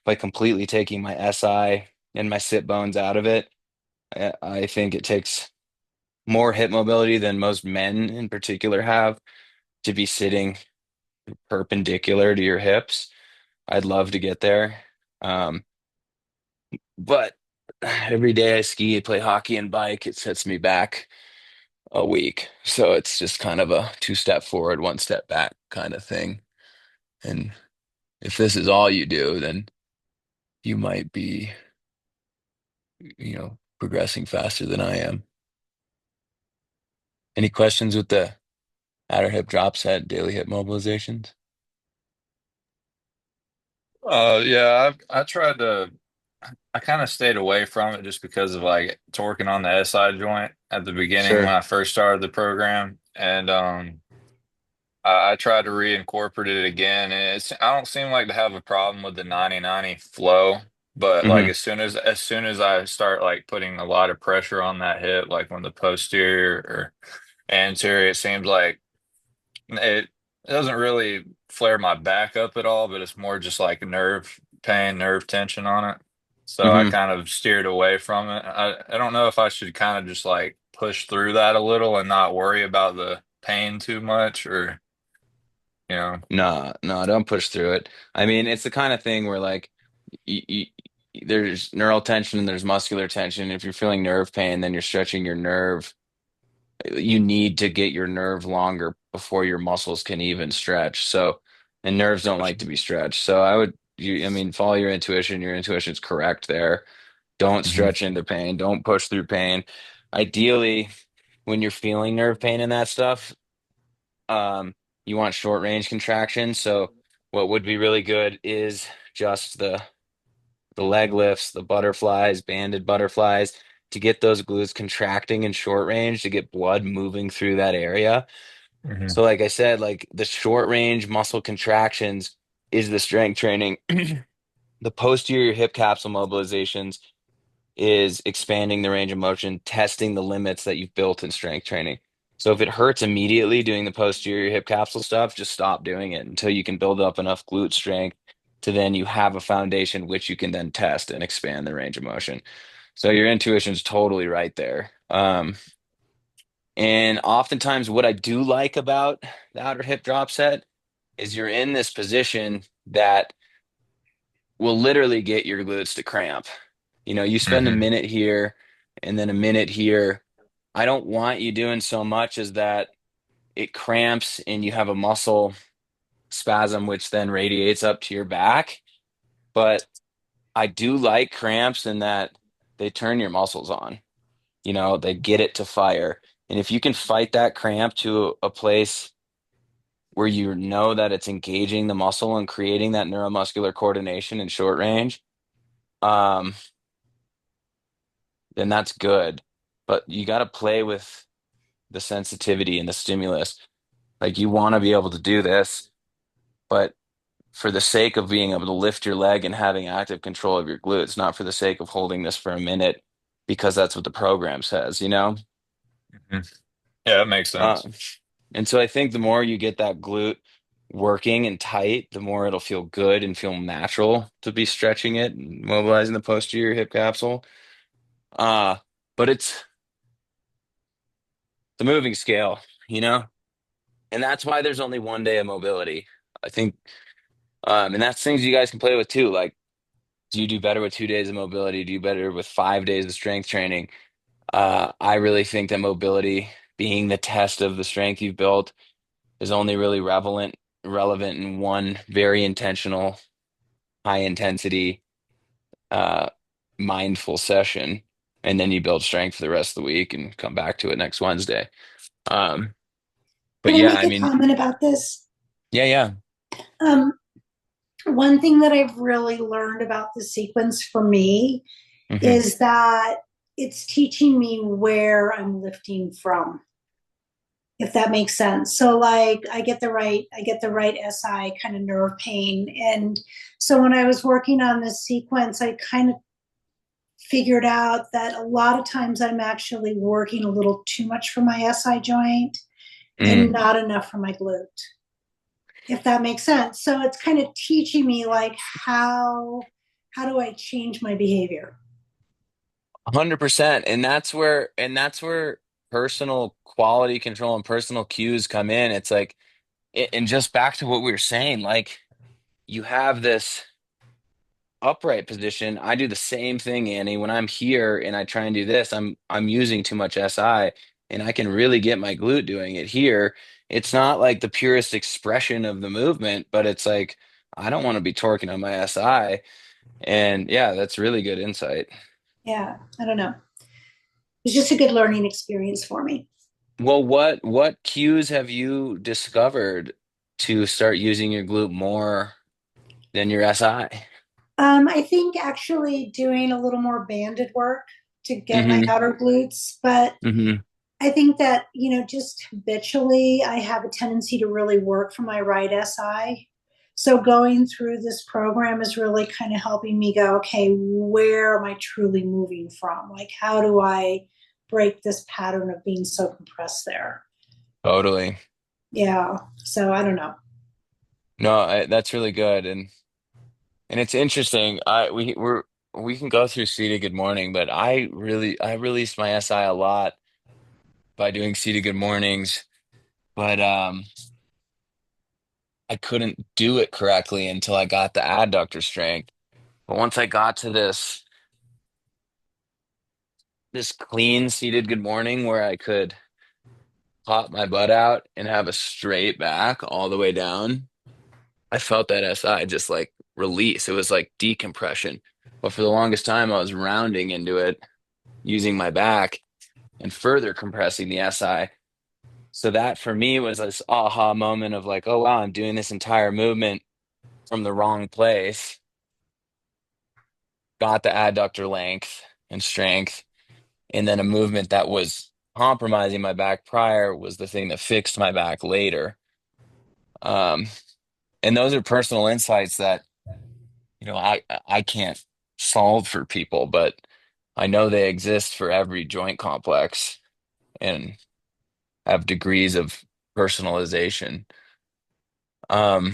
by completely taking my SI and my sit bones out of it. I think it takes more hip mobility than most men in particular have to be sitting perpendicular to your hips. I'd love to get there. Um, but every day I ski, play hockey and bike, it sets me back a week. So it's just kind of a two-step forward, one step back kind of thing. And if this is all you do, then you might be, progressing faster than I am. Any questions with the outer hip drop set, daily hip mobilizations? Yeah, I kind of stayed away from it just because of like torquing on the SI joint at the beginning when Sure. I first started the program. And I tried to reincorporate it again, and I don't seem like to have a problem with the 90-90 flow, but like Hmm. as soon as I start like putting a lot of pressure on that hip, like when the posterior or anterior, it seems like it doesn't really flare my back up at all, but it's more just like nerve pain, nerve tension on it. So I Hmm. kind of steered away from it. I don't know if I should kind of just like push through that a little and not worry about the pain too much, or you know. No, no, don't push through it. I mean, it's the kind of thing where like there's neural tension and there's muscular tension. If you're feeling nerve pain, then you're stretching your nerve. You need to get your nerve longer before your muscles can even stretch. So, and nerves don't like to be stretched. So I mean, follow your intuition. Your intuition's correct there. Don't Mhm. stretch into pain. Don't push through pain. Ideally, when you're feeling nerve pain and that stuff, um, you want short range contraction. So what would be really good is just the leg lifts, the butterflies, banded butterflies, to get those glutes contracting in short range, to get blood moving through that area. Hmm. So like I said, like the short range muscle contractions is the strength training. The posterior hip capsule mobilizations is expanding the range of motion, testing the limits that you've built in strength training. So if it hurts immediately doing the posterior hip capsule stuff, just stop doing it until you can build up enough glute strength to then you have a foundation which you can then test and expand the range of motion. So your intuition's totally right there. And oftentimes what I do like about the outer hip drop set is you're in this position that will literally get your glutes to cramp. You know, you spend a Hmm. minute here and then a minute here. I don't want you doing so much as that it cramps and you have a muscle spasm, which then radiates up to your back. But I do like cramps in that they turn your muscles on. You know, they get it to fire. And if you can fight that cramp to a place where you know that it's engaging the muscle and creating that neuromuscular coordination in short range, um, then that's good. But you got to play with the sensitivity and the stimulus. Like you want to be able to do this, but for the sake of being able to lift your leg and having active control of your glutes, not for the sake of holding this for a minute because that's what the program says, you know? Hmm. Yeah, that makes Uh, sense. and so I think the more you get that glute working and tight, the more it'll feel good and feel natural to be stretching it and mobilizing the posterior hip capsule. Uh, but it's the moving scale, you know? And that's why there's only one day of mobility. I think, and that's things you guys can play with too. Like, do you do better with 2 days of mobility? Do you better with 5 days of strength training? I really think that mobility being the test of the strength you've built is only really relevant in one very intentional, high intensity, uh, mindful session. And then you build strength for the rest of the week and come back to it next Wednesday. Um, but Can I yeah, make I a mean, comment about this? yeah, yeah. Um, One thing that I've really learned about the sequence for me Hmm. is that it's teaching me where I'm lifting from, if that makes sense. So like I get the right SI kind of nerve pain. And so when I was working on this sequence, I kind of figured out that a lot of times I'm actually working a little too much for my SI joint and Mm. not enough for my glute, if that makes sense. So it's kind of teaching me like how do I change my behavior? 100%. And that's where personal quality control and personal cues come in. It's like, and just back to what we were saying, like you have this upright position. I do the same thing, Annie. When I'm here and I try and do this, I'm using too much SI and I can really get my glute doing it here. It's not like the purest expression of the movement, but it's like I don't want to be torquing on my SI. And yeah, that's really good insight. Yeah, I don't know. It's just a good learning experience for me. Well, what cues have you discovered to start using your glute more than your SI? I think actually doing a little more banded work to get my Hmm. outer glutes, but Hmm. I think that, just habitually, I have a tendency to really work for my right SI. So going through this program is really kind of helping me go, okay, where am I truly moving from? Like, how do I break this pattern of being so compressed there? Totally. Yeah. So I don't know. No, that's really good, and it's interesting. We can go through seated good morning, but I released my SI a lot by doing seated good mornings, but I couldn't do it correctly until I got the adductor strength. But once I got to this clean seated good morning where I could pop my butt out and have a straight back all the way down, I felt that SI just like release. It was like decompression. But for the longest time, I was rounding into it using my back and further compressing the SI. So that for me was this aha moment of like, oh wow, I'm doing this entire movement from the wrong place. Got the adductor length and strength, and then a movement that was compromising my back prior was the thing that fixed my back later. Um, and those are personal insights that, I can't solve for people, but I know they exist for every joint complex and have degrees of personalization. Um,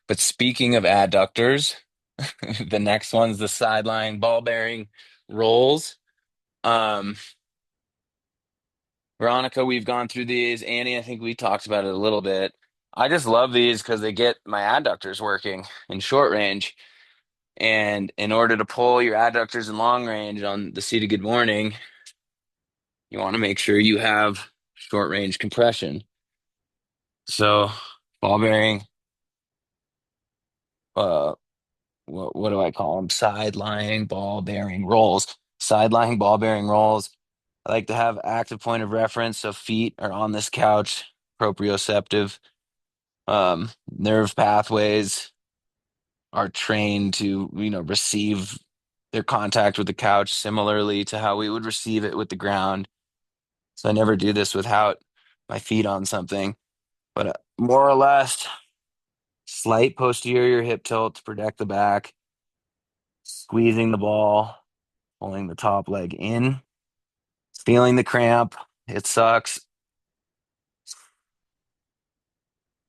but speaking of adductors, the next one's the sideline ball bearing rolls. Um, Veronica, we've gone through these. Annie, I think we talked about it a little bit. I just love these because they get my adductors working in short range. And in order to pull your adductors in long range on the seated good morning, you want to make sure you have short range compression. So ball bearing, uh, what do I call them? Side lying ball bearing rolls. Side lying ball bearing rolls. I like to have active point of reference. So feet are on this couch, proprioceptive. Nerve pathways are trained to, receive their contact with the couch similarly to how we would receive it with the ground. So I never do this without my feet on something, but more or less slight posterior hip tilt to protect the back, squeezing the ball, pulling the top leg in, feeling the cramp. It sucks.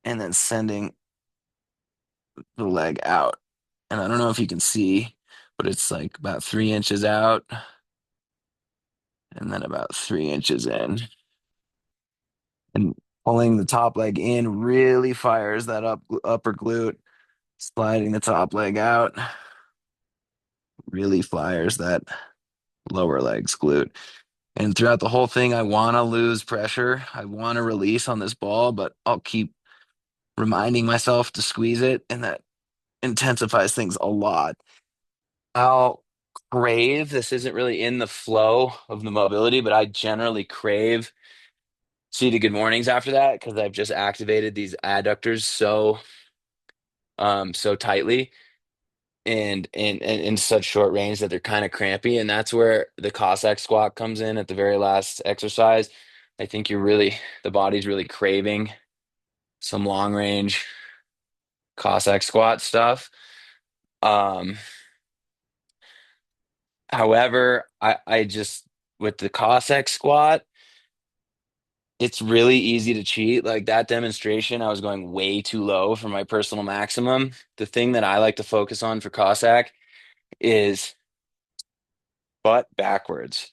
And then sending the leg out. And I don't know if you can see, but it's like about 3 inches out and then about 3 inches in. And pulling the top leg in really fires that upper glute. Sliding the top leg out really fires that lower legs glute. And throughout the whole thing, I want to lose pressure. I want to release on this ball, but I'll keep reminding myself to squeeze it, and that intensifies things a lot. I'll crave, this isn't really in the flow of the mobility, but I generally crave seated good mornings after that because I've just activated these adductors so tightly and in such short range that they're kind of crampy. And that's where the Cossack squat comes in at the very last exercise. I think the body's really craving some long range Cossack squat stuff. Um, However, I just, with the Cossack squat, it's really easy to cheat. Like that demonstration, I was going way too low for my personal maximum. The thing that I like to focus on for Cossack is butt backwards.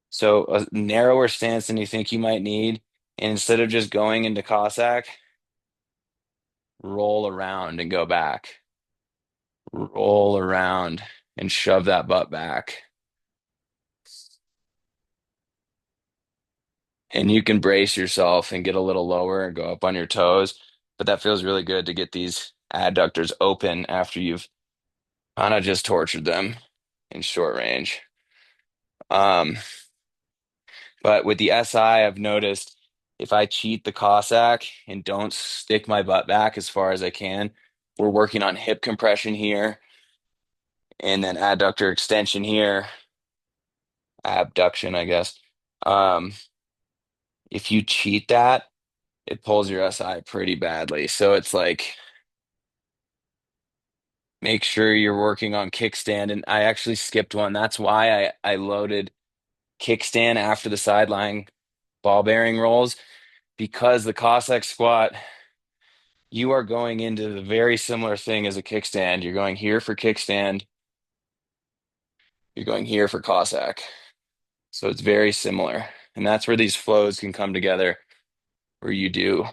So a narrower stance than you think you might need. And instead of just going into Cossack, roll around and go back. Roll around and shove that butt back. And you can brace yourself and get a little lower and go up on your toes. But that feels really good to get these adductors open after you've kind of just tortured them in short range. Um, but with the SI, I've noticed if I cheat the Cossack and don't stick my butt back as far as I can, we're working on hip compression here and then adductor extension here, abduction, I guess. Um, if you cheat that, it pulls your SI pretty badly. So it's like make sure you're working on kickstand. And I actually skipped one. That's why I loaded kickstand after the sideline ball bearing rolls because the Cossack squat, you are going into the very similar thing as a kickstand. You're going here for kickstand, you're going here for Cossack. So it's very similar. And that's where these flows can come together, where you do,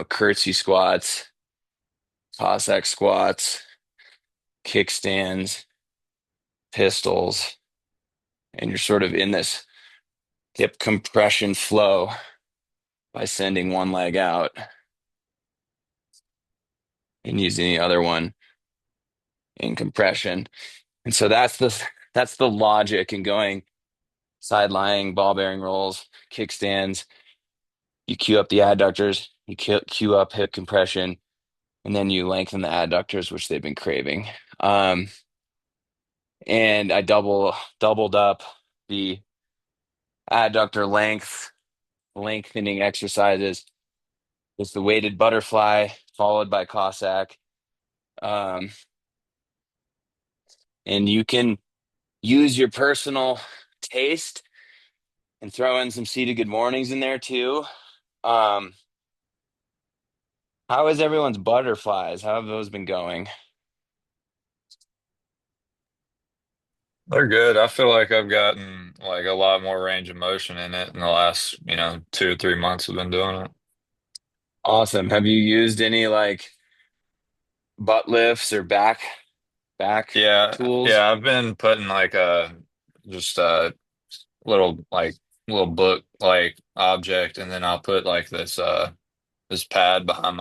curtsy squats, Cossack squats, kickstands, pistols, and you're sort of in this hip compression flow by sending one leg out and using the other one in compression. And so that's the logic in going side lying, ball bearing rolls, kickstands. You cue up the adductors, you cue up hip compression, and then you lengthen the adductors, which they've been craving. Um, and I doubled up the adductor lengthening exercises. It's the weighted butterfly followed by Cossack. Um, and you can use your personal taste and throw in some seated good mornings in there too. Um, how is everyone's butterflies? How have those been going? They're good. I feel like I've gotten like a lot more range of motion in it in the last, 2 or 3 months I've been doing it. Awesome. Have you used any like butt lifts or back Yeah, tools? yeah, I've been putting like just a little little book like object, and then I'll put like this pad behind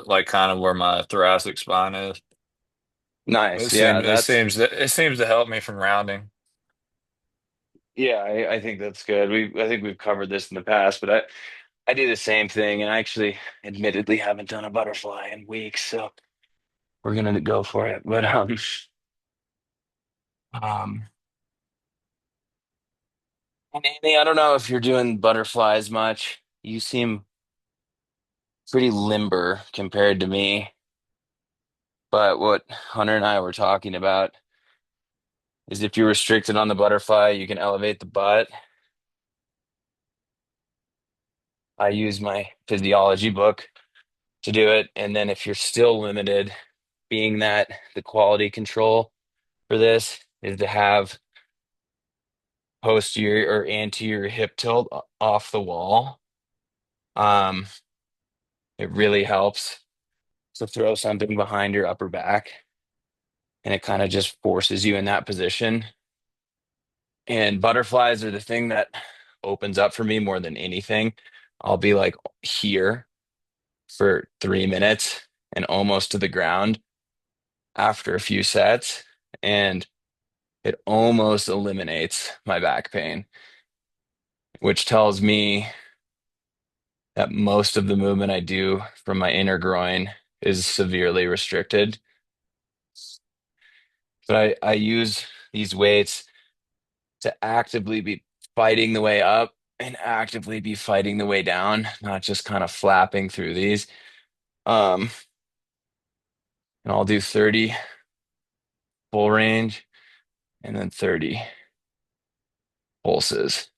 like kind of where my thoracic spine is. Nice. Yeah, It seems to help me from rounding. yeah, I think that's good. I think we've covered this in the past, but I do the same thing, and I actually admittedly haven't done a butterfly in weeks, so we're gonna go for it. But um and Andy, I don't know if you're doing butterflies much. You seem pretty limber compared to me, but what Hunter and I were talking about is if you're restricted on the butterfly, you can elevate the butt. I use my physiology book to do it, and then if you're still limited, being that the quality control for this is to have posterior or anterior hip tilt off the wall. Um, it really helps to throw something behind your upper back, and it kind of just forces you in that position. And butterflies are the thing that opens up for me more than anything. I'll be like here for 3 minutes and almost to the ground after a few sets, and it almost eliminates my back pain, which tells me that most of the movement I do from my inner groin is severely restricted. But I use these weights to actively be fighting the way up and actively be fighting the way down, not just kind of flapping through these. Um, and I'll do 30 full range and then 30 pulses.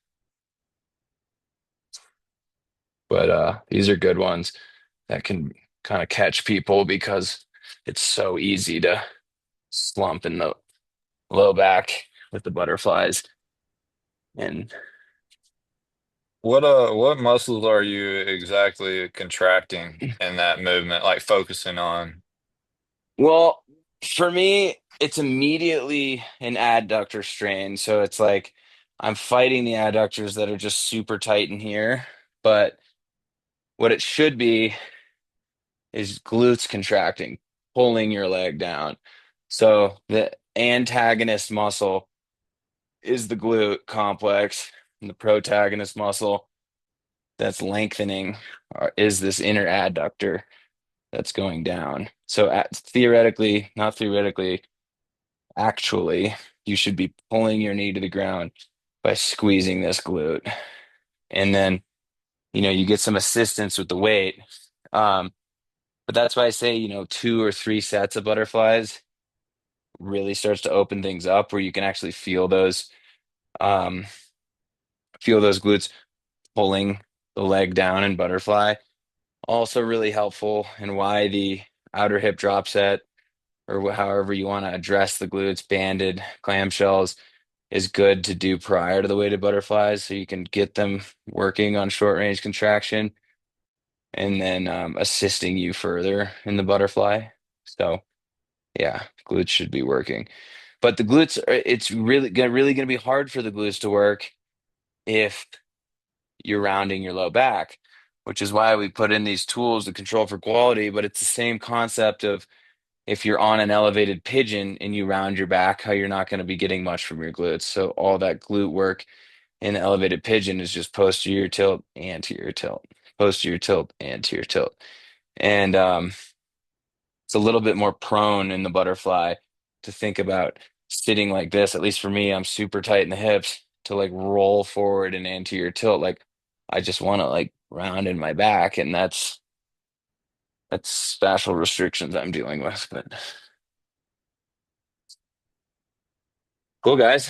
But these are good ones that can kind of catch people because it's so easy to slump in the low back with the butterflies. And What muscles are you exactly contracting in that movement, like focusing on? well, for me, it's immediately an adductor strain. So it's like I'm fighting the adductors that are just super tight in here. But what it should be is glutes contracting, pulling your leg down. So the antagonist muscle is the glute complex, and the protagonist muscle that's lengthening is this inner adductor that's going down. So theoretically, not theoretically, actually, you should be pulling your knee to the ground by squeezing this glute. And then, you get some assistance with the weight. Um, but that's why I say, 2 or 3 sets of butterflies really starts to open things up where you can actually um, feel those glutes pulling the leg down in butterfly. Also really helpful and why the outer hip drop set or however you want to address the glutes, banded clamshells is good to do prior to the weighted butterflies so you can get them working on short range contraction and then assisting you further in the butterfly. So yeah, glutes should be working. But the glutes it's really gonna be hard for the glutes to work if you're rounding your low back, which is why we put in these tools to control for quality, but it's the same concept of if you're on an elevated pigeon and you round your back, how you're not going to be getting much from your glutes. So all that glute work in the elevated pigeon is just posterior tilt, anterior tilt, posterior tilt, anterior tilt. And it's a little bit more prone in the butterfly to think about sitting like this. At least for me, I'm super tight in the hips to like roll forward and anterior tilt. Like I just want to like round in my back, and that's special restrictions I'm dealing with. But cool, guys.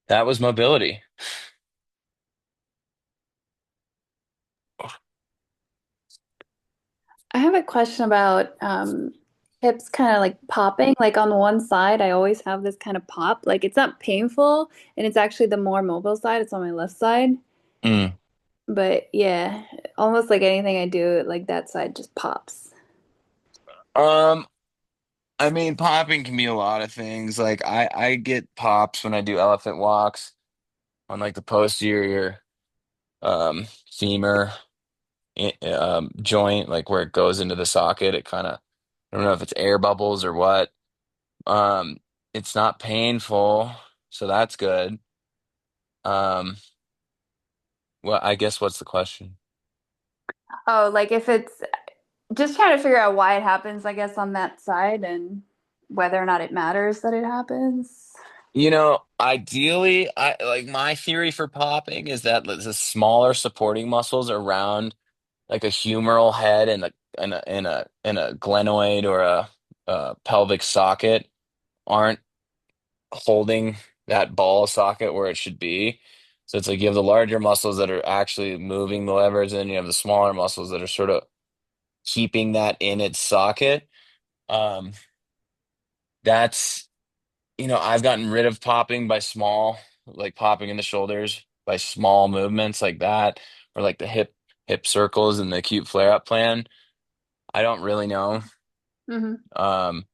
That was mobility. I have a question about hips kind of like popping. Like on one side, I always have this kind of pop. Like it's not painful, and it's actually the more mobile side. It's on my left side. Mm. But yeah, almost like anything I do, like that side just pops. Um, I mean, popping can be a lot of things. Like I get pops when I do elephant walks on like the posterior femur joint, like where it goes into the socket. It kind of, I don't know if it's air bubbles or what. Um, it's not painful, so that's good. Um, well, I guess what's the question? Oh, like if it's just trying to figure out why it happens, I guess, on that side and whether or not it matters that it happens. Ideally, I like my theory for popping is that the smaller supporting muscles around like a humeral head and a glenoid or a pelvic socket aren't holding that ball socket where it should be. So it's like you have the larger muscles that are actually moving the levers, and you have the smaller muscles that are sort of keeping that in its socket. Um, that's, I've gotten rid of popping by small, like popping in the shoulders by small movements like that, or like the hip circles and the acute flare up plan. I don't really know. Hmm. Um,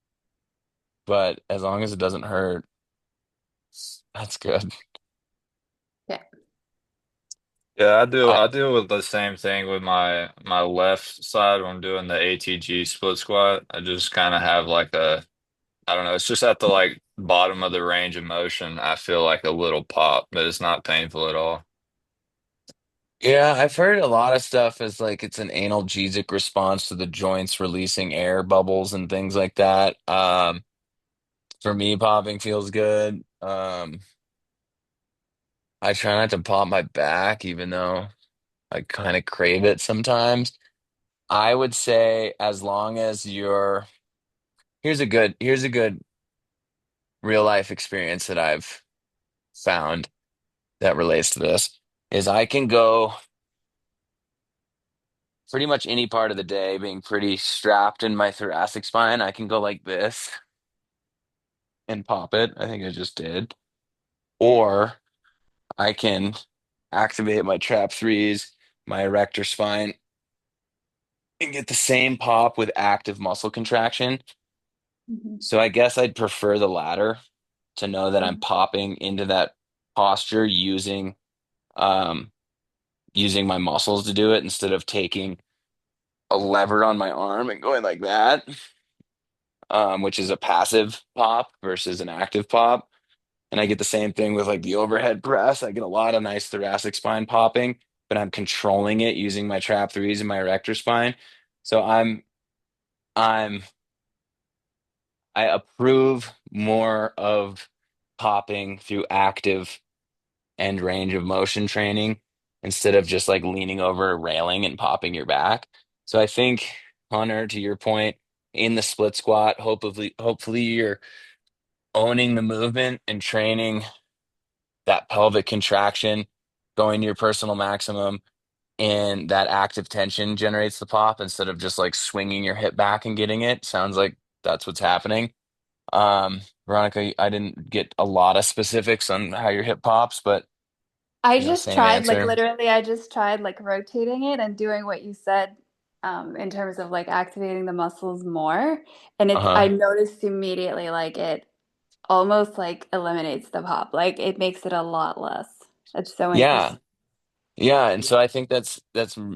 but as long as it doesn't hurt, that's good. Yeah. Yeah, I do. I, I deal with the same thing with my left side when I'm doing the ATG split squat. I just kind of have like I don't know, it's just at the like bottom of the range of motion. I feel like a little pop, but it's not painful at all. yeah, I've heard a lot of stuff as like it's an analgesic response to the joints releasing air bubbles and things like that. For me, popping feels good. I try not to pop my back, even though I kind of crave it sometimes. I would say as long as you're here's a good real life experience that I've found that relates to this is I can go pretty much any part of the day being pretty strapped in my thoracic spine. I can go like this and pop it. I think I just did. Or I can activate my trap threes, my erector spine, and get the same pop with active muscle contraction. Hmm. So I guess I'd prefer the latter to know that I'm popping into that posture um using my muscles to do it instead of taking a lever on my arm and going like that, which is a passive pop versus an active pop. And I get the same thing with like the overhead press. I get a lot of nice thoracic spine popping, but I'm controlling it using my trap threes and my erector spine. So I'm I approve more of popping through active and range of motion training instead of just like leaning over a railing and popping your back. So I think, Hunter, to your point, in the split squat, hopefully you're owning the movement and training that pelvic contraction, going to your personal maximum, and that active tension generates the pop instead of just like swinging your hip back and getting it. Sounds like that's what's happening. Veronica, I didn't get a lot of specifics on how your hip pops, but I just same tried, like answer. literally, I just tried like rotating it and doing what you said, in terms of like activating the muscles more. And I Uh-huh. noticed immediately like it almost like eliminates the pop. Like it makes it a lot less. It's so Yeah. interesting. Yeah, and so I think that's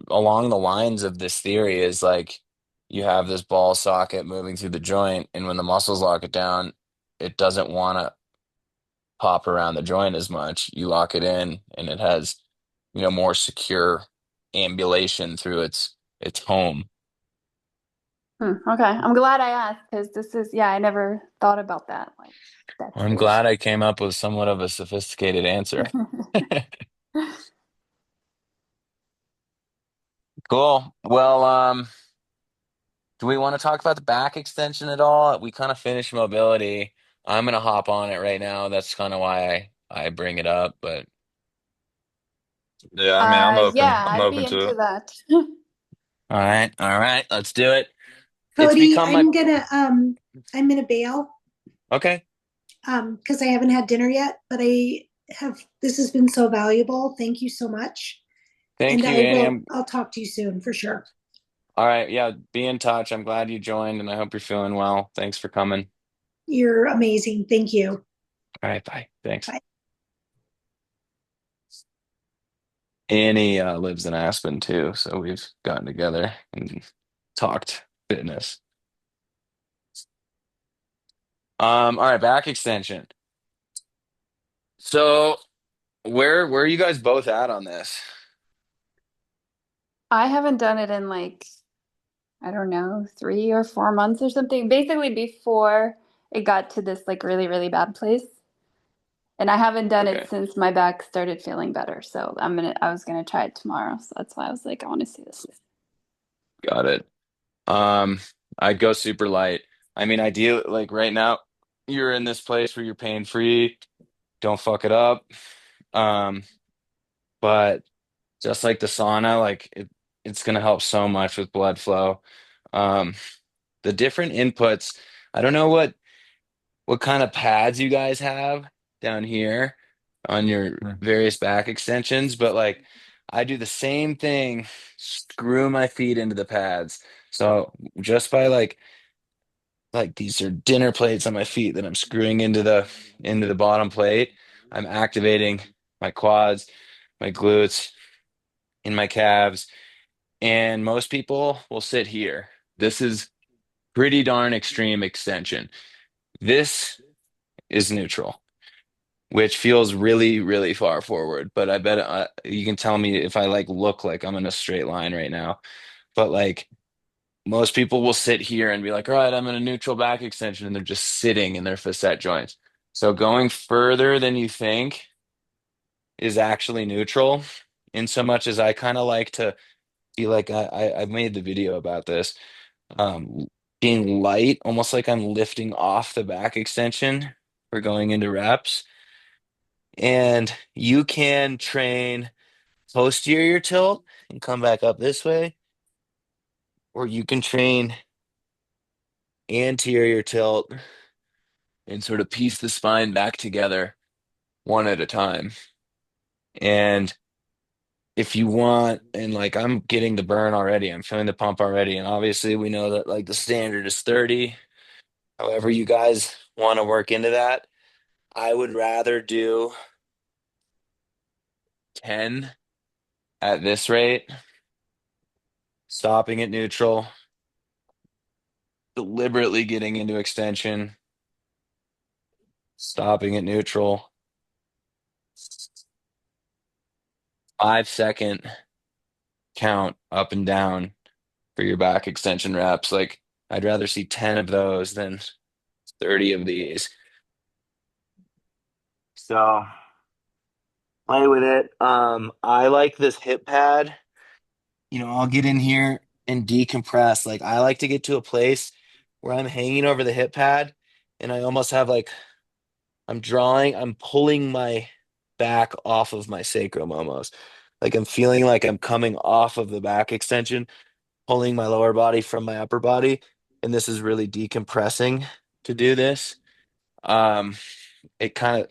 along the lines of this theory is like you have this ball socket moving through the joint, and when the muscles lock it down, it doesn't want to pop around the joint as much. You lock it in, and it has, more secure ambulation through its home. Okay, I'm glad I asked because this is, yeah, I never thought about that. Like that I'm huge. glad I came up with somewhat of a sophisticated answer. Cool. Well, do we want to talk about the back extension at all? We kind of finished mobility. I'm gonna hop on it right now. That's kind of why I bring it up. But Yeah, I mean, I'm open. Yeah, I'm I'd be open to into it. that. all right, let's do it. It's Cody, become my I'm gonna bail okay. because I haven't had dinner yet, but I have. This has been so valuable. Thank you so much, Thank and you, Annie. I'm I'll talk to you soon for sure. all right. Yeah, be in touch. I'm glad you joined, and I hope you're feeling well. Thanks for coming. You're amazing. Thank you. All right, bye. Thanks. Bye. Annie lives in Aspen too, so we've gotten together and talked fitness. All right, back extension. So where are you guys both at on this? I haven't done it in like, I don't know, 3 or 4 months or something. Basically, before it got to this like really, really bad place. And I haven't done it Okay, since my back started feeling better. So I was gonna try it tomorrow. So that's why I was like, I want to see this. got it. Um, I'd go super light. I mean, ideal like right now, you're in this place where you're pain free. Don't fuck it up. Um, but just like the sauna, it's gonna help so much with blood flow. Um, the different inputs. I don't know what kind of pads you guys have down here on your Mm. various back extensions, but like I do the same thing, screw my feet into the pads. So just by like these are dinner plates on my feet that I'm screwing into the bottom plate, I'm activating my quads, my glutes, in my calves, and most people will sit here. This is pretty darn extreme extension. This is neutral, which feels really, really far forward. But I bet you can tell me if I like look like I'm in a straight line right now. But like most people will sit here and be like, all right, I'm in a neutral back extension, and they're just sitting in their facet joints. So going further than you think is actually neutral, in so much as I kind of like to be like I've made the video about this. Um, being light, almost like I'm lifting off the back extension for going into reps. And you can train posterior tilt and come back up this way, or you can train anterior tilt and sort of piece the spine back together one at a time. And if you want, and like I'm getting the burn already, I'm feeling the pump already. And obviously, we know that like the standard is 30. However, you guys want to work into that, I would rather do 10 at this rate, stopping at neutral, deliberately getting into extension, stopping at neutral, 5 second count up and down for your back extension reps. Like I'd rather see 10 of those than 30 of these. So play with it. I like this hip pad. I'll get in here and decompress. Like I like to get to a place where I'm hanging over the hip pad and I almost have like I'm pulling my back off of my sacrum almost. Like I'm feeling like I'm coming off of the back extension, pulling my lower body from my upper body. And this is really decompressing to do this. Um, it kind of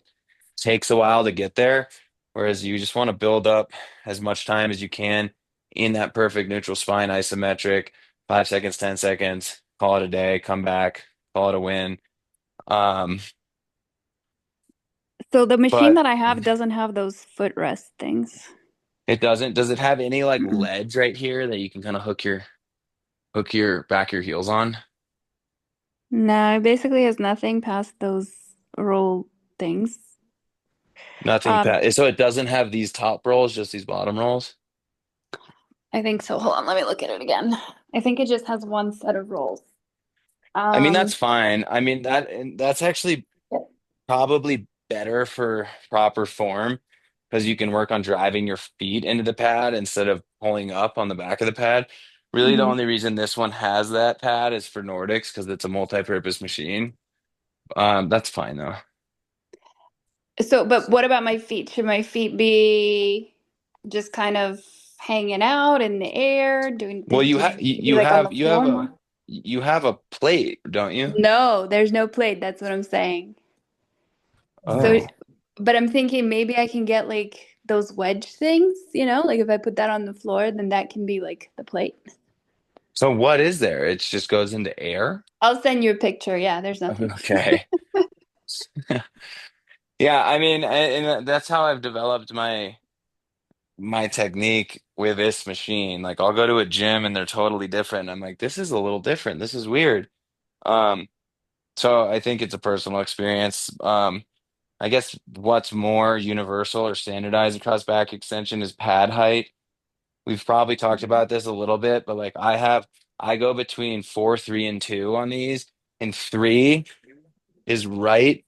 takes a while to get there, whereas you just want to build up as much time as you can in that perfect neutral spine isometric, 5 seconds, 10 seconds, call it a day, come back, call it a win. Um, So the machine but that I have doesn't have those footrest things. it doesn't. Does it have any like Mm-mm. ledge right here that you can kind of hook your back your heels on? No, it basically has nothing past those roll things. Nothing Um, pat. So it doesn't have these top rolls, just these bottom rolls. I think so. Hold on, let me look at it again. I think it just has one set of rolls. I mean, that's Um, fine. I mean, that's actually probably better for proper form because you can work on driving your feet into the pad instead of pulling up on the back of the pad. Really, the mhm. only reason this one has that pad is for Nordics because it's a multi-purpose machine. That's fine though. So, but what about my feet? Should my feet be just kind of hanging out in the air? Well, Do you need to be like on the floor more? you have a plate, don't you? No, there's no plate. That's what I'm saying. So, Oh. but I'm thinking maybe I can get like those wedge things, like if I put that on the floor, then that can be like the plate. So what is there? It just goes into air? I'll send you a picture. Yeah, there's nothing. Okay. Yeah, I mean, and that's how I've developed my technique with this machine. Like I'll go to a gym and they're totally different. I'm like, this is a little different. This is weird. Um, so I think it's a personal experience. I guess what's more universal or standardized across back extension is pad height. We've probably talked about this a little bit, but like I go between 4, 3, and 2 on these, and 3 is right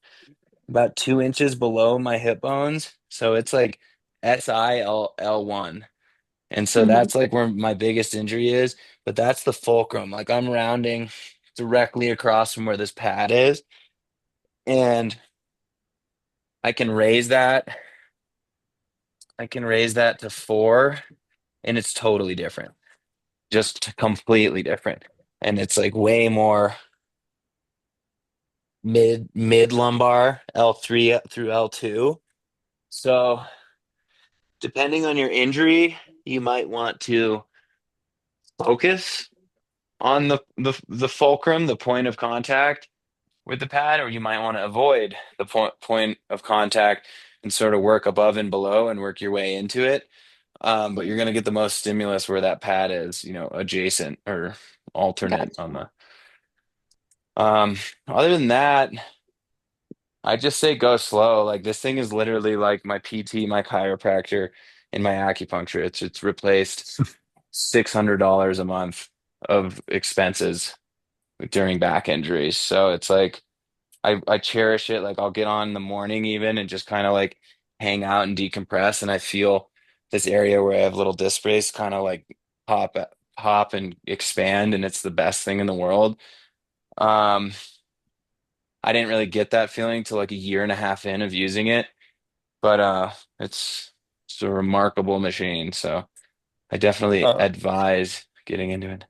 about 2 inches below my hip bones. So it's like SIL1. And so Mhm. that's like where my biggest injury is, but that's the fulcrum. Like I'm rounding directly across from where this pad is, and I can raise that. I can raise that to 4, and it's totally different. Just completely different. And it's like way more mid lumbar, L3 through L2. So depending on your injury, you might want to focus on the fulcrum, the point of contact with the pad, or you might want to avoid the point of contact and sort of work above and below and work your way into it. But you're going to get the most stimulus where that pad is, adjacent or alternate Gotcha. on the. Um, Other than that, I just say go slow. Like this thing is literally like my PT, my chiropractor, and my acupuncture. It's replaced $600 a month of expenses during back injuries. So it's like I cherish it. Like I'll get on in the morning even and just kind of like hang out and decompress, and I feel this area where I have little disc brace kind of like pop pop and expand, and it's the best thing in the world. Um, I didn't really get that feeling till like a year and a half in of using it, but it's it's a remarkable machine. So I definitely Uh, advise getting into it.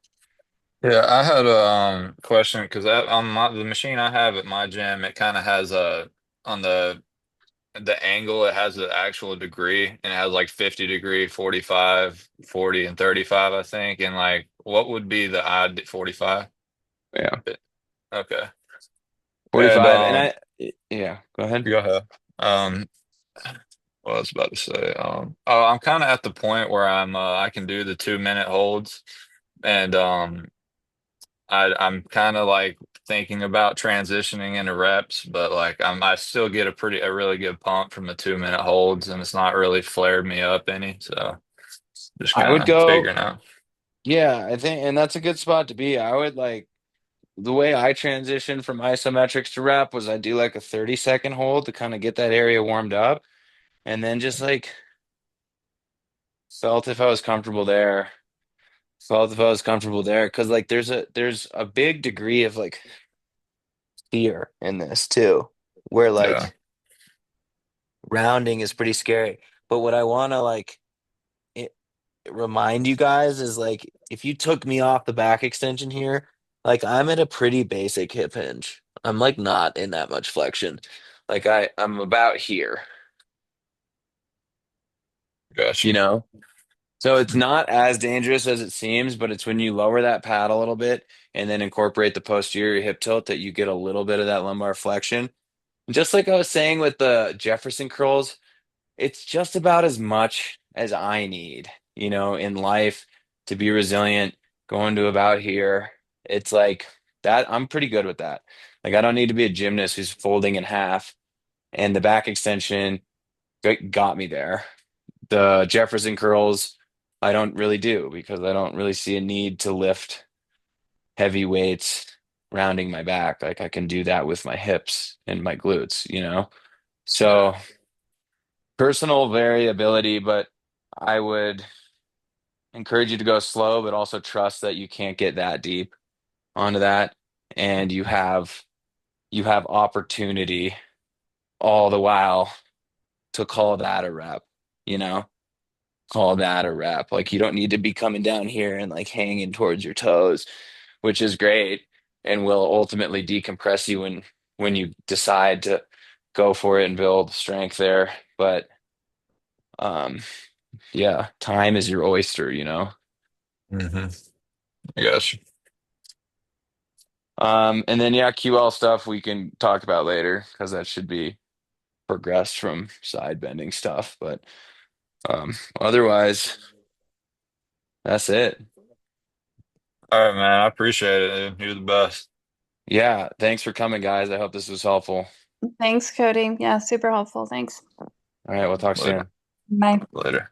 yeah, I had a question because on the machine I have at my gym, it kind of has a on the angle, it has an actual degree, and it has like 50 degree, 45, 40, and 35, I think. And like, what would be the odd 45? Yeah. Okay. And 45. And yeah, go ahead. go ahead. Um, what I was about to say. Oh, I'm kind of at the point where I can do the 2 minute holds, and I'm kind of like thinking about transitioning into reps, but like I still get a really good pump from the 2 minute holds, and it's not really flared me up any. So just I kind would of go, figuring out. yeah, I think, and that's a good spot to be. I would like the way I transitioned from isometrics to rep was I do like a 30-second hold to kind of get that area warmed up, and then just like felt if I was comfortable there. Felt if I was comfortable there. Because like there's a big degree of like fear in this too, where Yeah, like rounding is pretty scary. But what I want to like it, remind you guys is like if you took me off the back extension here, like I'm at a pretty basic hip hinge. I'm like not in that much flexion. Like I'm about here, gotcha. you know? So it's not as dangerous as it seems, but it's when you lower that pad a little bit and then incorporate the posterior hip tilt that you get a little bit of that lumbar flexion. Just like I was saying with the Jefferson curls, it's just about as much as I need, in life to be resilient, going to about here. It's like that. I'm pretty good with that. Like I don't need to be a gymnast who's folding in half, and the back extension got me there. The Jefferson curls I don't really do because I don't really see a need to lift heavy weights rounding my back. Like I can do that with my hips and my glutes, you know? Yeah. So personal variability, but I would encourage you to go slow, but also trust that you can't get that deep onto that. And you have opportunity all the while to call that a rep, you know? Call that a rep. Like you don't need to be coming down here and like hanging towards your toes, which is great and will ultimately decompress you when you decide to go for it and build strength there. But um yeah, time is your oyster, you know. Hmm. I got you. And then yeah, QL stuff we can talk about later because that should be progressed from side bending stuff. But otherwise, that's it. All right, man. I appreciate it, dude. You're the best. Yeah, thanks for coming, guys. I hope this was helpful. Thanks, Cody. Yeah, super helpful. Thanks. All right, we'll talk Later. soon. Bye. Later.